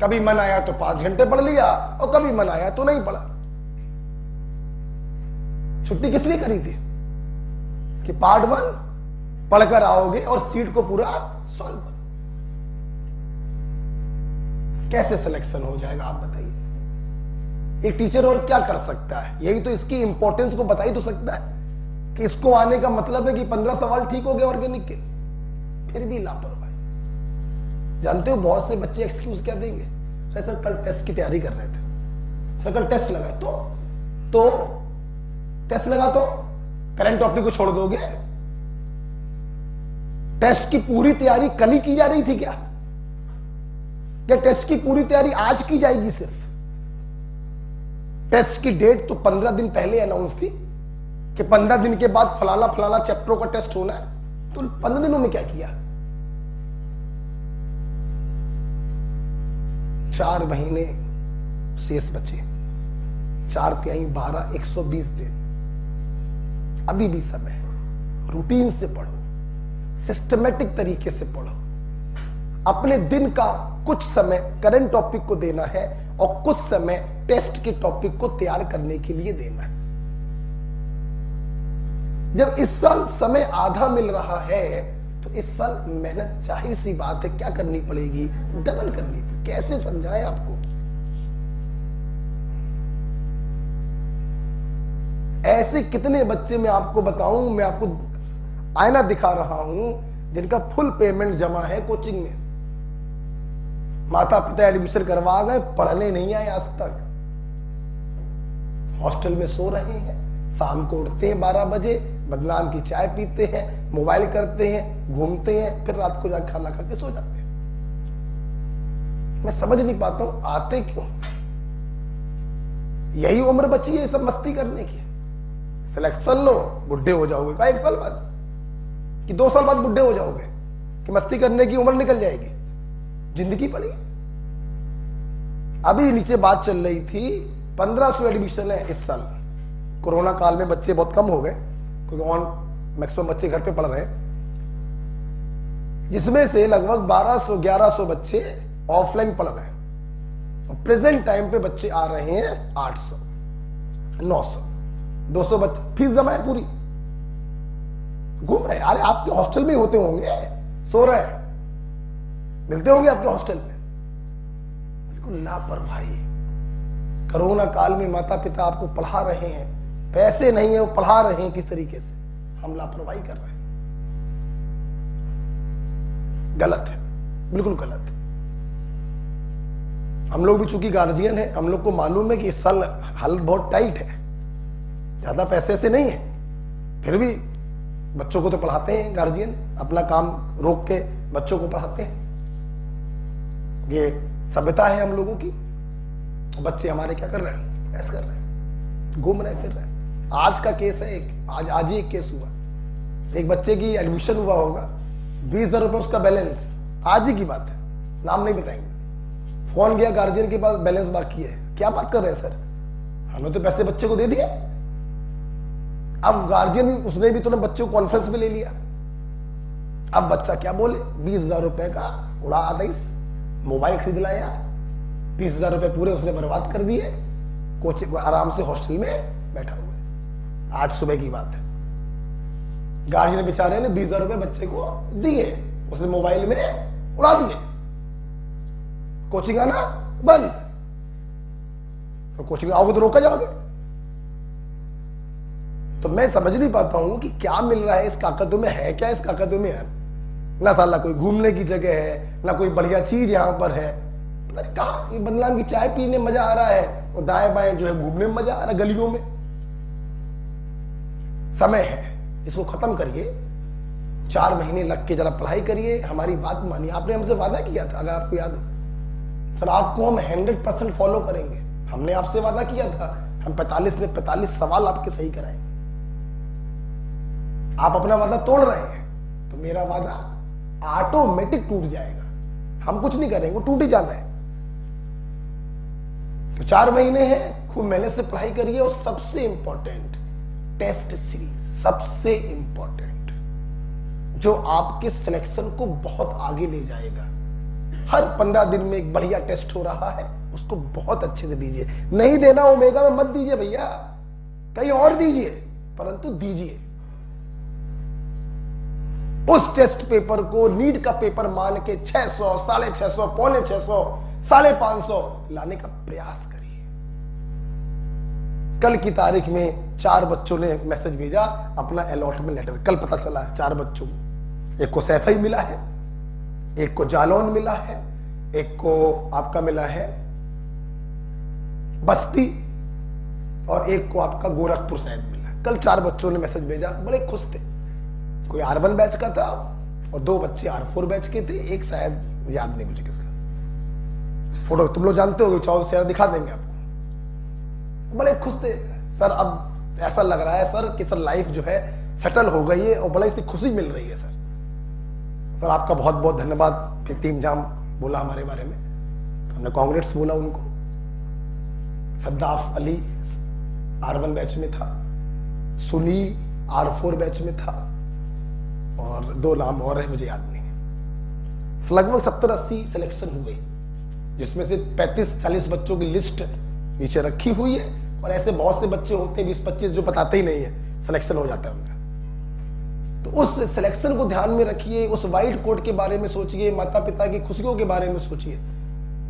कभी मन आया तो 5 घंटे पढ़ लिया और कभी मन आया तो नहीं पढ़ा। छुट्टी किस लिए करी थी? कि पार्ट 1 पढ़कर आओगे और सीट को पूरा सॉल्व करो। कैसे सिलेक्शन हो जाएगा आप बताइए? एक टीचर और क्या कर सकता है? यही तो इसकी इंपॉर्टेंस को बता ही तो सकता है कि इसको आने का मतलब है कि 15 सवाल ठीक हो गए ऑर्गेनिक के, फिर भी लापरवाही। जानते हो बहुत से बच्चे एक्सक्यूज क्या देंगे? सर कल टेस्ट की तैयारी कर रहे थे, सर कल टेस्ट लगा तो टेस्ट लगा तो करंट टॉपिक को छोड़ दोगे? टेस्ट की पूरी तैयारी कल ही की जा रही थी क्या? टेस्ट की पूरी तैयारी आज की जाएगी सिर्फ? टेस्ट की डेट तो 15 दिन पहले अनाउंस थी कि 15 दिन के बाद फलाना फलाना चैप्टरों का टेस्ट होना है, तो 15 दिनों में क्या किया? 4 महीने शेष बचे, 4 तिहाई 12, 120 दिन। अभी भी समय, रूटीन से पढ़ो, सिस्टमेटिक तरीके से पढ़ो। अपने दिन का कुछ समय करंट टॉपिक को देना है और कुछ समय टेस्ट के टॉपिक को तैयार करने के लिए देना है। जब इस साल समय आधा मिल रहा है तो इस साल मेहनत जाहिर सी बात है क्या करनी पड़ेगी? डबल करनी पड़ेगी। कैसे समझाएं आपको? ऐसे कितने बच्चे मैं आपको बताऊं, मैं आपको आईना दिखा रहा हूं जिनका फुल पेमेंट जमा है कोचिंग में। माता पिता एडमिशन करवा गए, पढ़ने नहीं आए आज तक, हॉस्टल में सो रहे हैं, शाम को उठते हैं 12 बजे, बदनाम की चाय पीते हैं, मोबाइल करते हैं, घूमते हैं, फिर रात को जाकर खाना खा के सो जाते हैं। मैं समझ नहीं पाता हूं आते क्यों? यही उम्र बची है सब मस्ती करने की। सिलेक्शन लो, बुढ़े हो जाओगे का 1 साल बाद कि 2 साल बाद बुढ़े हो जाओगे कि मस्ती करने की उम्र निकल जाएगी? जिंदगी पड़ी। अभी नीचे बात चल रही थी 1500 एडमिशन है इस साल। कोरोना काल में बच्चे बहुत कम हो गए क्योंकि मैक्सिमम बच्चे घर पे पढ़ रहे हैं, जिसमें से लगभग 1200-1100 बच्चे ऑफलाइन पढ़ रहे हैं और प्रेजेंट टाइम पे बच्चे आ रहे हैं 800, 900, 200 बच्चे। फीस जमा है पूरी, घूम रहे। अरे आपके हॉस्टल में होते होंगे, सो रहे हैं, मिलते होंगे आपके हॉस्टल में। बिल्कुल लापरवाही। कोरोना काल में माता पिता आपको पढ़ा रहे हैं, पैसे नहीं है वो पढ़ा रहे हैं, किस तरीके से हम लापरवाही कर रहे हैं। गलत है, बिल्कुल गलत है। हम लोग भी चूंकि गार्जियन है, हम लोग को मालूम है कि इस साल हालत बहुत टाइट है, ज्यादा पैसे से नहीं है, फिर भी बच्चों को तो पढ़ाते हैं गार्जियन, अपना काम रोक के बच्चों को पढ़ाते हैं। ये सभ्यता है हम लोगों की। बच्चे हमारे क्या कर रहे हैं, ऐसा कर रहे हैं, घूम रहे फिर रहे हैं। आज का केस है एक, आज ही एक केस हुआ, एक बच्चे की एडमिशन हुआ होगा, 20,000 रुपए उसका बैलेंस, आज ही की बात है, नाम नहीं बताएंगे। फोन गया गार्जियन के पास, बैलेंस बाकी है। क्या बात कर रहे हैं सर, हमें तो पैसे बच्चे को दे दिए। अब गार्जियन उसने भी तुरंत बच्चे को कॉन्फ्रेंस में ले लिया। अब बच्चा क्या बोले, 20,000 रुपए का उड़ा आदेश, मोबाइल खरीद लाया, 20,000 रुपए पूरे उसने बर्बाद कर दिए, कोचिंग आराम से हॉस्टल में बैठा हुआ है। आज सुबह की बात है, गार्जियन बेचारे ने 20,000 रुपए बच्चे को दिए, उसने मोबाइल में उड़ा दिए, कोचिंग आना बंद। तो कोचिंग आओगे तो रोका जाओगे। तो मैं समझ नहीं पाता हूं कि क्या मिल रहा है इस काकतों में, है क्या इस काकतों में यार। ना साला कोई घूमने की जगह है, ना कोई बढ़िया चीज यहां पर है, पता नहीं कहां। बदनाम की चाय पीने में मजा आ रहा है और दाएं बाएं जो है घूमने में मजा आ रहा है, गलियों में। समय है, इसको खत्म करिए। 4 महीने लग के जरा पढ़ाई करिए, हमारी बात मानिए। आपने हमसे वादा किया था, अगर आपको याद हो सर, आपको हम 100% फॉलो करेंगे। हमने आपसे वादा किया था, हम 45 सवाल आपके सही कराएंगे। आप अपना वादा तोड़ रहे हैं तो मेरा वादा ऑटोमेटिक टूट जाएगा। हम कुछ नहीं करेंगे, वो टूट ही जाना है। तो 4 महीने हैं, खूब मेहनत से पढ़ाई करिए। और सबसे इंपॉर्टेंट टेस्ट सीरीज, सबसे इंपॉर्टेंट, जो आपके सिलेक्शन को बहुत आगे ले जाएगा। हर 15 दिन में एक बढ़िया टेस्ट हो रहा है, उसको बहुत अच्छे से दीजिए। नहीं देना ओमेगा में मत दीजिए भैया, कहीं और दीजिए, परंतु दीजिए। उस टेस्ट पेपर को नीट का पेपर मान के 600, 650, पौने 600, 550 लाने का प्रयास करिए। कल की तारीख में 4 बच्चों ने मैसेज भेजा अपना अलॉटमेंट लेटर। कल पता चला 4 बच्चों को, एक को सैफई मिला है, एक को जालौन मिला है, एक को आपका मिला है बस्ती, और एक को आपका गोरखपुर शायद मिला। कल 4 बच्चों ने मैसेज भेजा, बड़े खुश थे। कोई R1 बैच का था और 2 बच्चे R4 बैच के थे, एक शायद याद नहीं मुझे किसका। फोटो तुम लोग जानते हो, 14 से दिखा देंगे आपको। बड़े खुश थे सर। अब ऐसा लग रहा है सर कि सर लाइफ जो है सेटल हो गई है और बड़ा इससे खुशी मिल रही है सर आपका बहुत बहुत धन्यवाद। फिर टीम जाम बोला हमारे बारे में, हमने कांग्रेस बोला उनको। सद्दाफ अली R1 बैच में था, सुनील R4 बैच में था, और 2 नाम और है मुझे याद नहीं है। लगभग 70-80 सिलेक्शन हुए, जिसमें से 35-40 बच्चों की लिस्ट नीचे रखी हुई है। और ऐसे बहुत से बच्चे होते हैं 20-25 जो बताते ही नहीं है, सिलेक्शन हो जाता है उनका। तो उस सिलेक्शन को ध्यान में रखिए, उस व्हाइट कोट के बारे में सोचिए, माता पिता की खुशियों के बारे में सोचिए,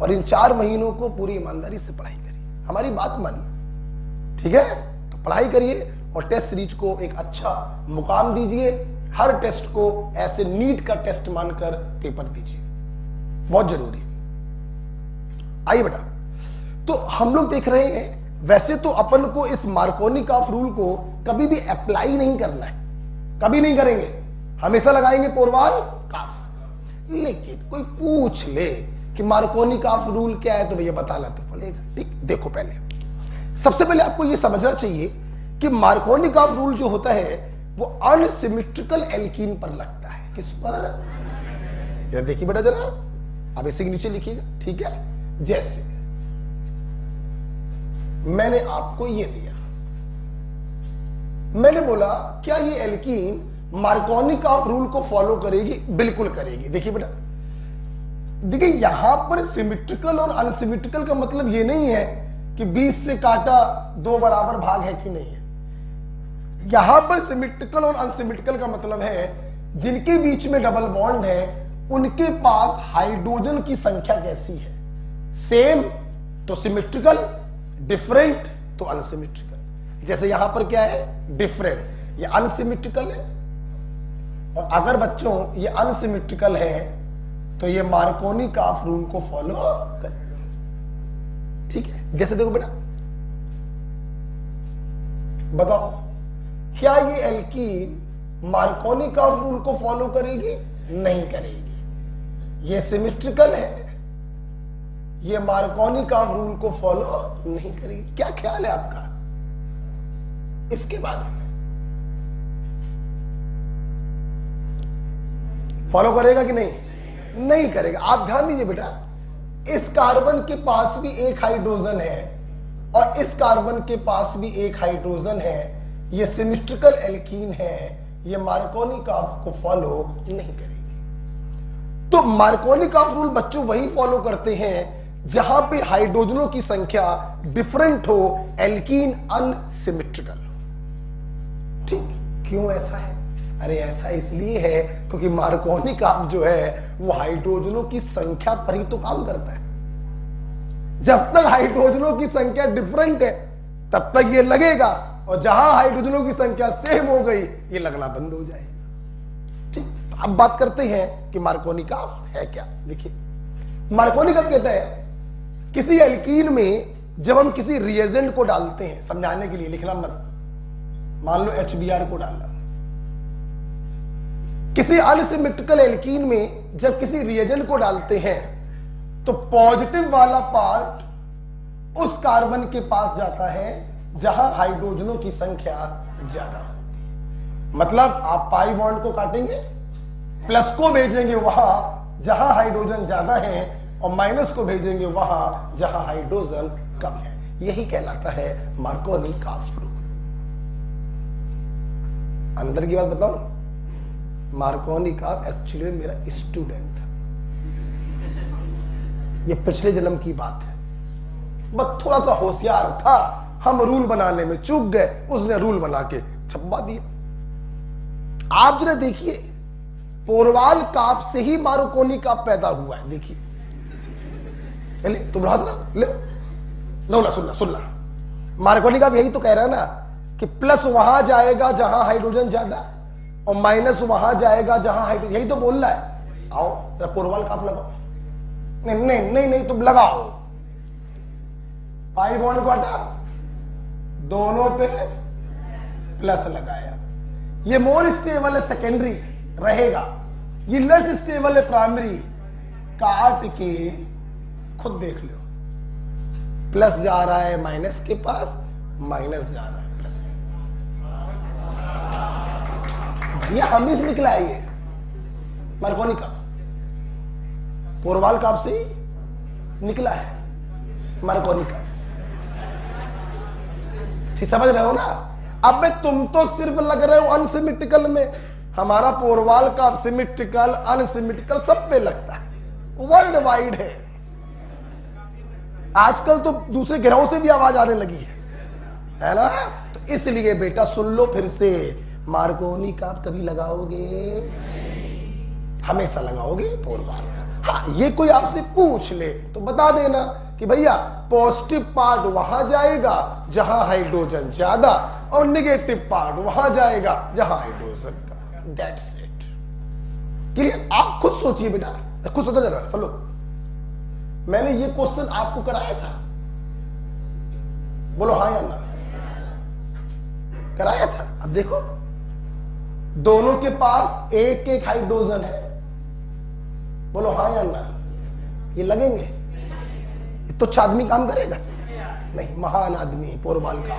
और इन 4 महीनों को पूरी ईमानदारी से पढ़ाई करिए। हमारी बात मानिए, ठीक है। तो पढ़ाई करिए और टेस्ट सीरीज को एक अच्छा मुकाम दीजिए। हर टेस्ट को ऐसे नीट का टेस्ट मानकर पेपर दीजिए, बहुत जरूरी है। आइए बेटा, तो हम लोग देख रहे हैं, वैसे तो अपन को इस मार्कोनी-काफ रूल को कभी भी अप्लाई नहीं करना है, कभी नहीं करेंगे, हमेशा लगाएंगे पोरवाल काफ। लेकिन कोई पूछ ले कि मार्कोनी-काफ रूल क्या है, तो भैया बताना तो पड़ेगा। ठीक, देखो पहले सबसे पहले आपको यह समझना चाहिए कि मार्कोनी-काफ रूल जो होता है वो अनसिमेट्रिकल एल्कीन पर लगता है। किस पर? ये देखिए बेटा जरा, अब इसी के नीचे लिखिएगा, ठीक है। जैसे मैंने आपको ये दिया, मैंने बोला क्या ये एल्कीन मार्कोनी-काफ रूल को फॉलो करेगी? बिल्कुल करेगी। देखिए बेटा, देखिए यहां पर सिमेट्रिकल और अनसिमेट्रिकल का मतलब ये नहीं है कि 20 से काटा 2 बराबर भाग है कि नहीं है। यहां पर सिमेट्रिकल और अनसिमेट्रिकल का मतलब है जिनके बीच में डबल बॉन्ड है उनके पास हाइड्रोजन की संख्या कैसी है। सेम तो सिमेट्रिकल, डिफरेंट तो अनसिमेट्रिकल। जैसे यहां पर क्या है, डिफरेंट, ये अनसिमेट्रिकल है। और अगर बच्चों ये अनसिमेट्रिकल है तो ये मार्कोनी-काफ रूल को फॉलो करेगा, ठीक है। जैसे देखो बेटा, बताओ, क्या ये एल्कीन मार्कोनिकॉफ रूल को फॉलो करेगी? नहीं करेगी। ये सिमेट्रिकल है, ये मार्कोनिकॉफ रूल को फॉलो नहीं करेगी। क्या ख्याल है आपका इसके बारे में? फॉलो करेगा कि नहीं? नहीं करेगा। आप ध्यान दीजिए बेटा, इस कार्बन के पास भी एक हाइड्रोजन है और इस कार्बन के पास भी एक हाइड्रोजन है। ये सिमेट्रिकल एल्कीन है, ये मार्कोनिकॉफ को फॉलो नहीं करेगी। तो मार्कोनिकॉफ रूल बच्चों वही फॉलो करते हैं जहां पे हाइड्रोजनों की संख्या डिफरेंट हो, एल्कीन अनसिमेट्रिकल। ठीक, क्यों ऐसा है? अरे ऐसा इसलिए है क्योंकि मार्कोनिकॉफ जो है वो हाइड्रोजनों की संख्या पर ही तो काम करता है। जब तक हाइड्रोजनों की संख्या डिफरेंट है तब तक ये लगेगा, और जहां हाइड्रोजनों की संख्या सेम हो गई ये लगना बंद हो जाएगा। ठीक, तो अब बात करते हैं कि मार्कोनिकॉफ है क्या। देखिए, मार्कोनिकॉफ कहता है किसी एल्कीन में जब हम किसी रिएजेंट को डालते हैं, समझाने के लिए लिखना मत, मान लो HBr को डाला, किसी अनसिमेट्रिकल एल्कीन में जब किसी रिएजेंट को डालते हैं तो पॉजिटिव वाला पार्ट उस कार्बन के पास जाता है जहां हाइड्रोजनों की संख्या ज्यादा होती। मतलब आप पाई बॉन्ड को काटेंगे, प्लस को भेजेंगे वहां जहां हाइड्रोजन ज्यादा है और माइनस को भेजेंगे वहां जहां हाइड्रोजन कम है। यही कहलाता है मार्कोनिकॉफ रूल। अंदर की बात बताओ ना, मार्कोनिकॉफ एक्चुअली मेरा स्टूडेंट था, ये पिछले जन्म की बात है, बस थोड़ा सा होशियार था, हम रूल बनाने में चूक गए, उसने रूल बना के छपवा दिया। आप जरा देखिए, पोरवाल काप से ही मार्कोनिकॉफ पैदा हुआ है। देखिए, तुम ले लो, सुन ला, मार्कोनिकॉफ यही तो कह रहा है ना कि प्लस वहां जाएगा जहां हाइड्रोजन ज्यादा और माइनस वहां जाएगा जहां हाइड्रोजन, यही तो बोल रहा है। आओ पोरवाल काप लगाओ। नहीं नहीं नहीं नहीं, तुम लगाओ, पाई बॉन्ड को हटा, दोनों पे प्लस लगाया। ये मोर स्टेबल है, सेकेंडरी रहेगा, ये लेस स्टेबल है, प्राइमरी। काट के खुद देख लो, प्लस जा रहा है माइनस के पास, माइनस जा रहा है प्लस। ये हमी से निकला है, ये मार्कोनिकॉफ पोरवाल काप से निकला है मार्कोनिकॉफ। ठीक समझ रहे हो ना? अब तुम तो सिर्फ लग रहे हो अनसिमेट्रिकल में, हमारा पोरवाल काप सिमेट्रिकल अनसिमेट्रिकल सब पे लगता है, वर्ल्ड वाइड है। आजकल तो दूसरे ग्रहों से भी आवाज आने लगी है ना? तो इसलिए बेटा सुन लो फिर से, मार्कोनिकॉफ कभी लगाओगे? हमेशा लगाओगे पोरवाल का। हाँ, ये कोई आपसे पूछ ले तो बता देना कि भैया पॉजिटिव पार्ट वहां जाएगा जहां हाइड्रोजन ज्यादा और नेगेटिव पार्ट वहां जाएगा जहां हाइड्रोजन का। That's it. क्लियर? आप खुद सोचिए बेटा, खुद सोचो जरा। चलो, मैंने ये क्वेश्चन आपको कराया था, बोलो हाँ या ना? कराया था। अब देखो, दोनों के पास एक एक हाइड्रोजन है, बोलो हाँ या ना? ये लगेंगे? तो अच्छा आदमी काम करेगा? नहीं, महान आदमी पोरवाल का।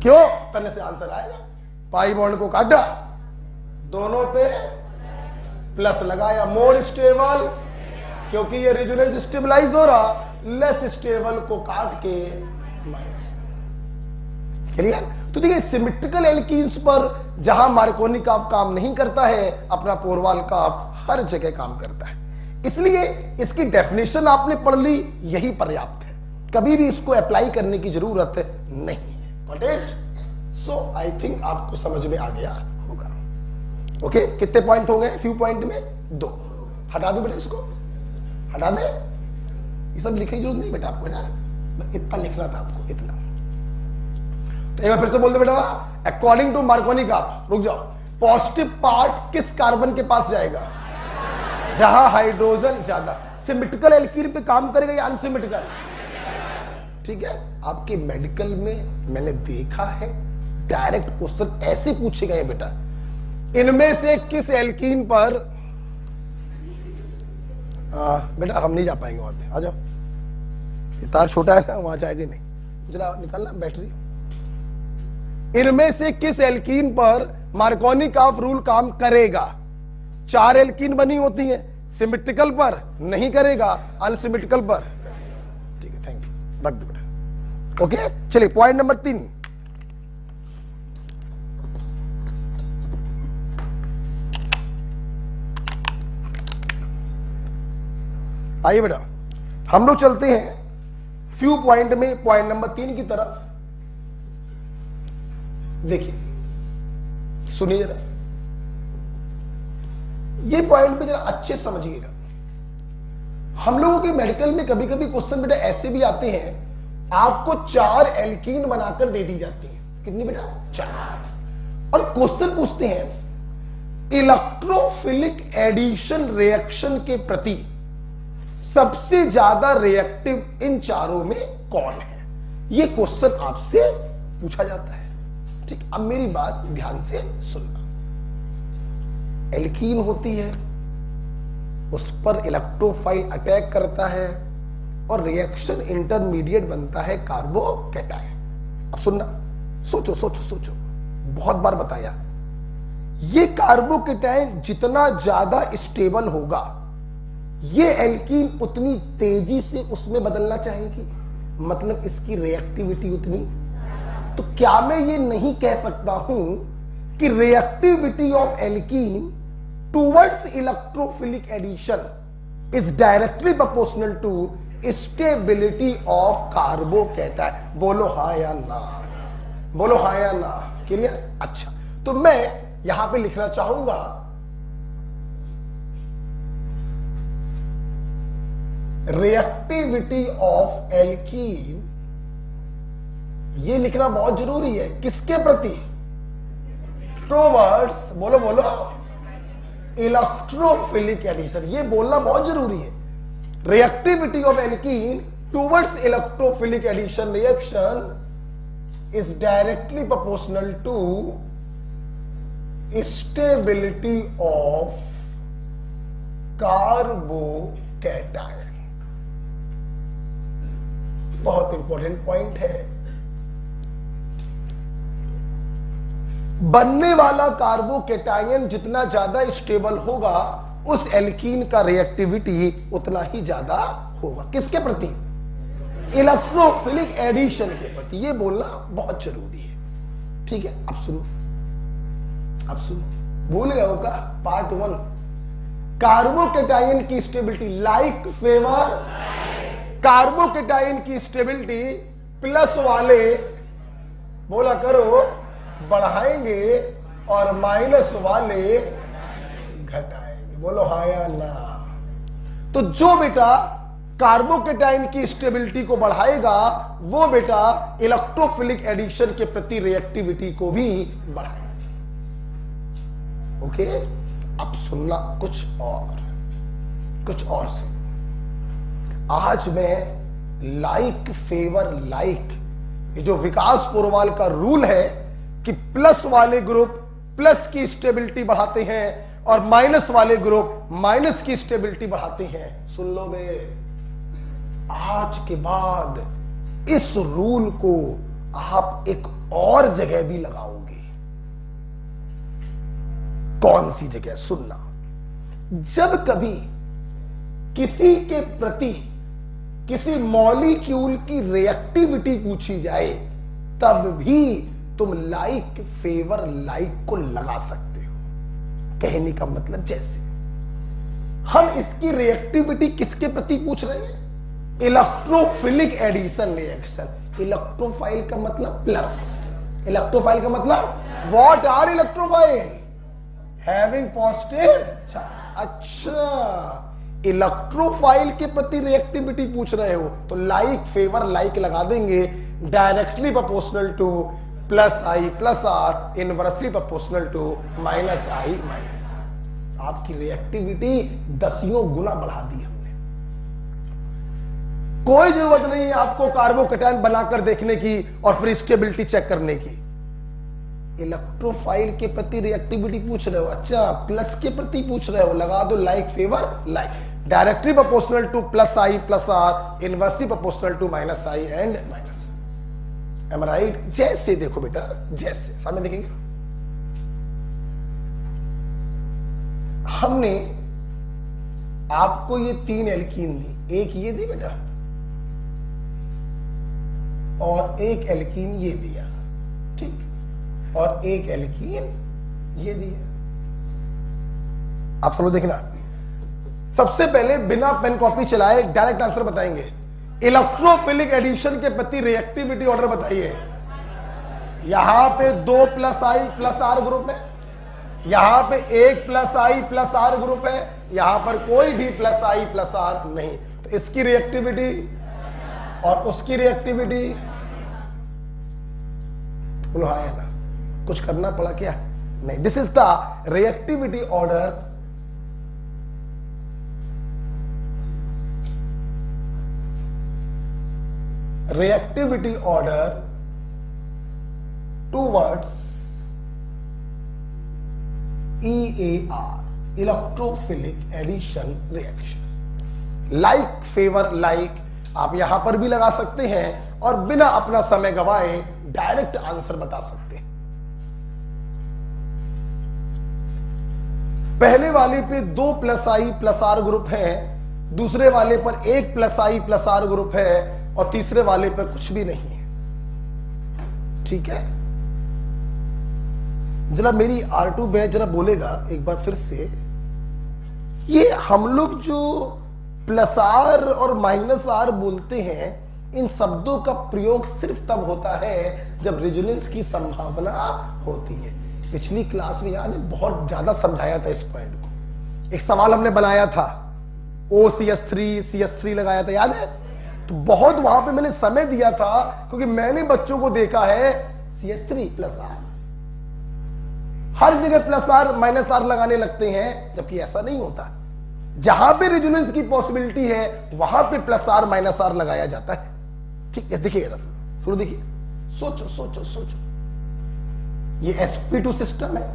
क्यों? करने से आंसर आएगा। पाई बॉन्ड को काटा, दोनों पे प्लस लगाया, मोर स्टेबल, क्योंकि ये रेजोनेंस स्टेबलाइज हो रहा, लेस स्टेबल को काट के माइनस। क्लियर? तो देखिए, सिमेट्रिकल एल्कीन्स पर जहां मार्कोनिकॉफ काम नहीं करता है, अपना पोरवाल काप हर जगह काम करता है। इसलिए इसकी डेफिनेशन आपने पढ़ ली, यही पर्याप्त है, कभी भी इसको अप्लाई करने की जरूरत नहीं है। Got it? So I think आपको समझ में आ गया होगा। ओके, कितने पॉइंट हो गए? फ्यू पॉइंट में 2। हटा दो बेटा, इसको हटा दे, ये सब लिखने की जरूरत नहीं बेटा आपको ना, इतना लिखना था आपको, इतना। तो एक बार फिर से बोल दो बेटा, अकॉर्डिंग टू मार्कोनिकॉफ, रुक जाओ, पॉजिटिव पार्ट किस कार्बन के पास जाएगा? जहां हाइड्रोजन ज्यादा। सिमेट्रिकल एल्कीन पे काम करेगा या अनसिमेट्रिकल? ठीक है, आपके मेडिकल में मैंने देखा है डायरेक्ट क्वेश्चन ऐसे पूछे गए, बेटा इनमें से किस एल्कीन पर बेटा हम नहीं जा पाएंगे वहां पे, आ जाओ, ये तार छोटा है ना, वहां जाएगा नहीं, जरा निकालना बैटरी। इनमें से किस एल्कीन पर मार्कोनी-काफ रूल काम करेगा? 4 एल्कीन बनी होती है, सिमेट्रिकल पर नहीं करेगा, अनसिमेट्रिकल पर। ठीक है, थैंक यू, रख दो बेटा। ओके, चलिए पॉइंट नंबर 3। आइए बेटा हम लोग चलते हैं फ्यू पॉइंट में, पॉइंट नंबर 3 की तरफ। देखिए सुनिए जरा, ये पॉइंट भी जरा अच्छे समझिएगा। हम लोगों के मेडिकल में कभी कभी क्वेश्चन बेटा ऐसे भी आते हैं, आपको 4 एल्कीन बनाकर दे दी जाती है। कितनी बेटा? 4। और क्वेश्चन पूछते हैं इलेक्ट्रोफिलिक एडिशन रिएक्शन के प्रति सबसे ज्यादा रिएक्टिव इन चारों में कौन है? यह क्वेश्चन आपसे पूछा जाता है। ठीक, अब मेरी बात ध्यान से सुनना। एल्कीन होती है, उस पर इलेक्ट्रोफाइल अटैक करता है और रिएक्शन इंटरमीडिएट बनता है कार्बोकैटायन। अब सुनना, सोचो सोचो सोचो, बहुत बार बताया, ये कार्बोकैटायन जितना ज्यादा स्टेबल होगा, ये एल्कीन उतनी तेजी से उसमें बदलना चाहेगी, मतलब इसकी रिएक्टिविटी उतनी। तो क्या मैं ये नहीं कह सकता हूं कि reactivity of alkene towards electrophilic addition is directly proportional to stability of carbocation? बोलो हाँ या ना, बोलो हाँ या ना। क्लियर? अच्छा, तो मैं यहां पे लिखना चाहूंगा रिएक्टिविटी ऑफ एल्कीन, ये लिखना बहुत जरूरी है। किसके प्रति? टुवर्ड्स, बोलो बोलो, इलेक्ट्रोफिलिक एडिशन। ये बोलना बहुत जरूरी है। Reactivity of alkene towards electrophilic addition reaction is directly proportional to stability of carbocation. बहुत इंपॉर्टेंट पॉइंट है। बनने वाला कार्बोकैटायन जितना ज्यादा स्टेबल होगा, उस एल्कीन का रिएक्टिविटी उतना ही ज्यादा होगा। किसके प्रति? इलेक्ट्रोफिलिक एडिशन के प्रति। यह बोलना बहुत जरूरी है। ठीक है, अब सुनो, अब सुनो, भूल गए होगा पार्ट 1, कार्बोकैटायन की स्टेबिलिटी लाइक फेवर। कार्बोकैटायन की स्टेबिलिटी प्लस वाले, बोला करो, बढ़ाएंगे और माइनस वाले घटाएंगे। बोलो हाँ या ना। तो जो बेटा कार्बोकैटायन की स्टेबिलिटी को बढ़ाएगा, वो बेटा इलेक्ट्रोफिलिक एडिशन के प्रति रिएक्टिविटी को भी बढ़ाएगा। ओके, अब सुनना कुछ और सुन। आज मैं लाइक फेवर लाइक, ये जो विकास पोरवाल का रूल है कि प्लस वाले ग्रुप प्लस की स्टेबिलिटी बढ़ाते हैं और माइनस वाले ग्रुप माइनस की स्टेबिलिटी बढ़ाते हैं। सुन लो बे, आज के बाद इस रूल को आप एक और जगह भी लगाओगे। कौन सी जगह? सुनना, जब कभी किसी के प्रति किसी मॉलिक्यूल की रिएक्टिविटी पूछी जाए, तब भी तुम लाइक फेवर लाइक को लगा सकते हो। कहने का मतलब, जैसे हम इसकी रिएक्टिविटी किसके प्रति पूछ रहे हैं? Electrophilic addition reaction. इलेक्ट्रोफाइल का मतलब प्लस, इलेक्ट्रोफाइल का मतलब what are electrophile? Having positive. अच्छा, इलेक्ट्रोफाइल के प्रति रिएक्टिविटी पूछ रहे हो तो लाइक फेवर लाइक लगा देंगे, directly proportional to plus I plus R, inversely proportional to minus I minus R. आपकी रिएक्टिविटी 10 गुना बढ़ा दी हमने। कोई जरूरत नहीं है आपको कार्बोकैटायन बनाकर देखने की और फिर स्टेबिलिटी चेक करने की। इलेक्ट्रोफाइल के प्रति रिएक्टिविटी पूछ रहे हो, अच्छा प्लस के प्रति पूछ रहे हो, लगा दो like favour like, directly proportional to plus I plus R, inversely proportional to minus I and minus. M right? जैसे देखो बेटा, जैसे सामने देखेंगे, हमने आपको ये 3 एल्कीन दी, एक ये दी बेटा और एक एल्कीन ये दिया, ठीक, और एक एल्कीन ये दिया। आप सब लोग देखना, सबसे पहले बिना पेन कॉपी चलाए डायरेक्ट आंसर बताएंगे। इलेक्ट्रोफिलिक एडिशन के प्रति रिएक्टिविटी ऑर्डर बताइए। यहां पे 2 plus I plus R group है, यहां पे 1 plus I plus R group है, यहां पर कोई भी प्लस आई प्लस आर नहीं, तो इसकी रिएक्टिविटी और उसकी रिएक्टिविटी बोलो हाँ है ना? कुछ करना पड़ा क्या? नहीं। This is the reactivity order towards EAR, electrophilic addition reaction. Like favour like आप यहां पर भी लगा सकते हैं और बिना अपना समय गवाए डायरेक्ट आंसर बता सकते हैं। पहले वाले पे 2 plus I plus R group है, दूसरे वाले पर 1 plus I plus R group है और तीसरे वाले पर कुछ भी नहीं है, ठीक है? जरा मेरी R2 बैच जरा बोलेगा एक बार फिर से, ये हम लोग जो प्लस आर और माइनस आर बोलते हैं, इन शब्दों का प्रयोग सिर्फ तब होता है जब रेजोनेंस की संभावना होती है। पिछली क्लास में याद है बहुत ज्यादा समझाया था इस पॉइंट को। एक सवाल हमने बनाया था, OCH3 लगाया था, याद है? तो बहुत वहां पे मैंने समय दिया था क्योंकि मैंने बच्चों को देखा है CH3 प्लस आर, हर जगह प्लस आर माइनस आर लगाने लगते हैं, जबकि ऐसा नहीं होता। जहां पे रेजोनेंस की पॉसिबिलिटी है वहां पे प्लस आर माइनस आर लगाया जाता है, ठीक है? देखिए रसम थोड़ा देखिए, सोचो सोचो सोचो, ये sp2 सिस्टम है,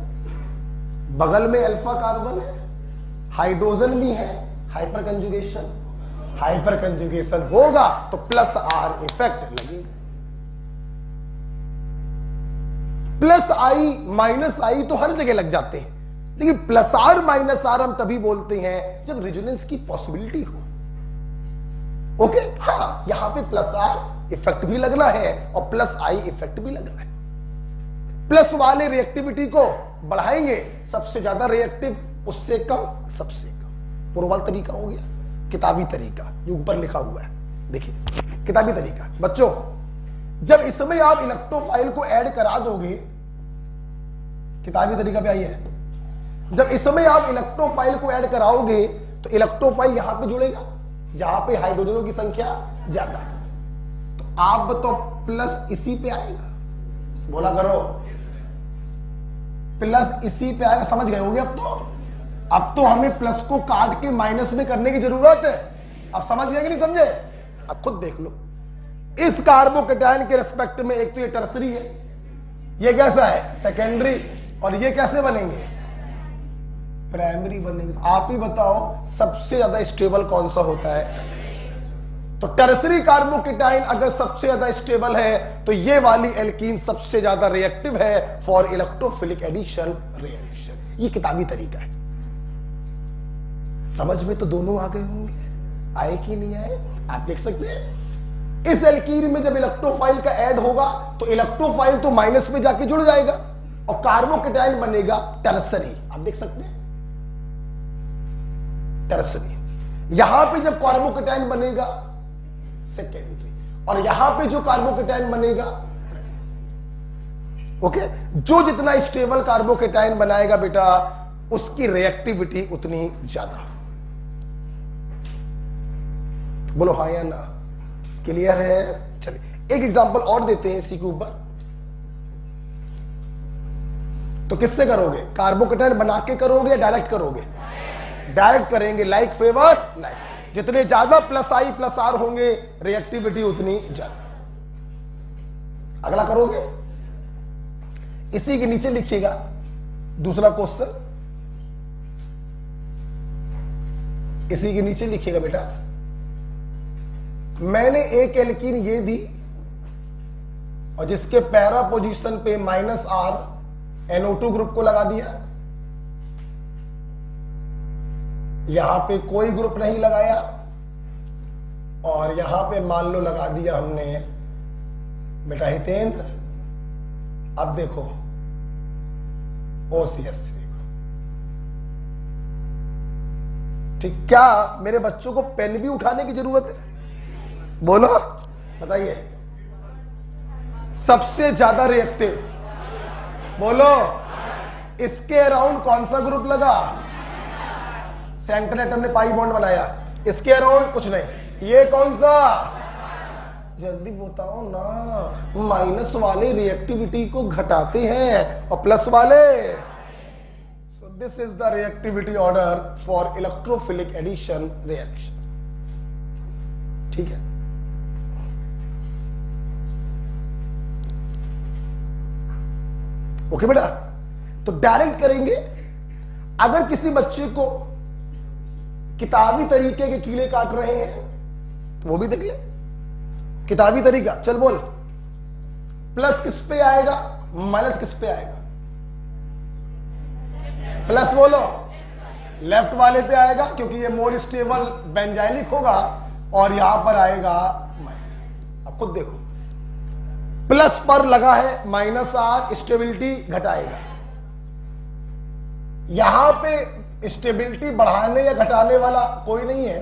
बगल में अल्फा कार्बन है, हाइड्रोजन भी है, हाइपर कंजुगेशन होगा तो प्लस आर इफेक्ट लगेगा। प्लस आई माइनस आई तो हर जगह लग जाते हैं, लेकिन प्लस आर माइनस आर हम तभी बोलते हैं जब रेजोनेंस की पॉसिबिलिटी हो। ओके, हाँ, यहां पे प्लस आर इफेक्ट भी लगना है और प्लस आई इफेक्ट भी लगना है। प्लस वाले रिएक्टिविटी को बढ़ाएंगे, सबसे ज्यादा रिएक्टिव, उससे कम सबसे कम। पूर्व वाला तरीका हो गया, किताबी तरीका जो ऊपर लिखा हुआ है, देखिए किताबी तरीका। बच्चों जब इसमें आप इलेक्ट्रोफाइल को ऐड करा दोगे, किताबी तरीका पे आई है, जब इसमें आप इलेक्ट्रोफाइल को ऐड कराओगे तो इलेक्ट्रोफाइल यहां पे जुड़ेगा, यहां पे हाइड्रोजनों की संख्या ज्यादा, तो आप तो प्लस इसी पे आएगा, बोला करो प्लस इसी पे आएगा। समझ गए होगे? अब तो हमें प्लस को काट के माइनस में करने की जरूरत है। अब समझ गए कि नहीं समझे? अब खुद देख लो, इस कार्बोकैटायन के रेस्पेक्ट में एक तो ये टर्सरी है, ये कैसा है सेकेंडरी, और ये कैसे बनेंगे प्राइमरी बनेंगे। आप ही बताओ सबसे ज्यादा स्टेबल कौन सा होता है? तो टर्सरी कार्बोकैटायन अगर सबसे ज्यादा स्टेबल है तो ये वाली एल्कीन सबसे ज्यादा रिएक्टिव है फॉर इलेक्ट्रोफिलिक एडिशन रिएक्शन। ये किताबी तरीका है। समझ में तो दोनों आ गए होंगे, आए कि नहीं आए? आप देख सकते हैं इस एल्कीन में जब इलेक्ट्रोफाइल का ऐड होगा तो इलेक्ट्रोफाइल तो माइनस में जाके जुड़ जाएगा और कार्बोकैटायन बनेगा टर्सरी। आप देख सकते हैं टर्सरी। यहां पे जब कार्बोकैटायन बनेगा सेकेंडरी, और यहां पे जो कार्बोकैटायन बनेगा, ओके, जो जितना स्टेबल कार्बोकैटायन बनाएगा बेटा उसकी रिएक्टिविटी उतनी ज्यादा। बोलो हाँ या ना? क्लियर है? चलिए एक एग्जांपल और देते हैं इसी के ऊपर। तो किससे करोगे? कार्बोकैटायन बना के करोगे या डायरेक्ट करोगे? डायरेक्ट करेंगे, लाइक फेवर लाइक। जितने ज्यादा प्लस आई प्लस आर होंगे रिएक्टिविटी उतनी ज्यादा। अगला करोगे, इसी के नीचे लिखिएगा दूसरा क्वेश्चन, इसी के नीचे लिखिएगा बेटा, मैंने एक एल्कीन ये दी और जिसके पैरा पोजीशन पे -R NO2 ग्रुप को लगा दिया, यहां पे कोई ग्रुप नहीं लगाया और यहां पे मान लो लगा दिया हमने बेटा हितेंद्र। अब देखो OCH3 ठीक, क्या मेरे बच्चों को पेन भी उठाने की जरूरत है? बोलो बताइए, सबसे ज्यादा रिएक्टिव, बोलो इसके अराउंड कौन सा ग्रुप लगा? सेंटर एटम ने पाई बॉन्ड बनाया, इसके अराउंड कुछ नहीं, ये कौन सा? जल्दी बताओ ना, माइनस वाले रिएक्टिविटी को घटाते हैं और प्लस वाले। So this is the reactivity order for electrophilic addition reaction. ठीक है, ओके बेटा। तो डायरेक्ट करेंगे, अगर किसी बच्चे को किताबी तरीके के कीड़े काट रहे हैं तो वो भी देख ले, किताबी तरीका। चल बोल, प्लस किस पे आएगा, माइनस किस पे आएगा? प्लस बोलो, लेफ्ट वाले पे आएगा क्योंकि ये मोर स्टेबल बेंजाइलिक होगा और यहां पर आएगा माइनस। अब खुद देखो, प्लस पर लगा है -R, स्टेबिलिटी घटाएगा, यहां पे स्टेबिलिटी बढ़ाने या घटाने वाला कोई नहीं है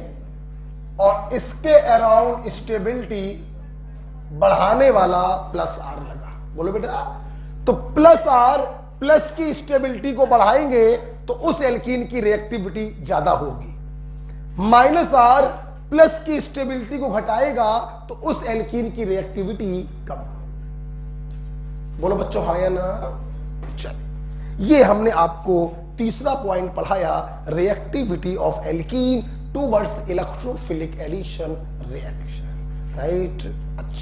और इसके अराउंड स्टेबिलिटी बढ़ाने वाला +R लगा। बोलो बेटा, तो +R प्लस की स्टेबिलिटी को बढ़ाएंगे तो उस एल्कीन की रिएक्टिविटी ज्यादा होगी, -R प्लस की स्टेबिलिटी को घटाएगा तो उस एल्कीन की रिएक्टिविटी कम। बोलो बच्चों हाँ या ना? चलिए, ये हमने आपको तीसरा पॉइंट पढ़ाया, reactivity of alkene towards electrophilic addition reaction, right. अच्छा।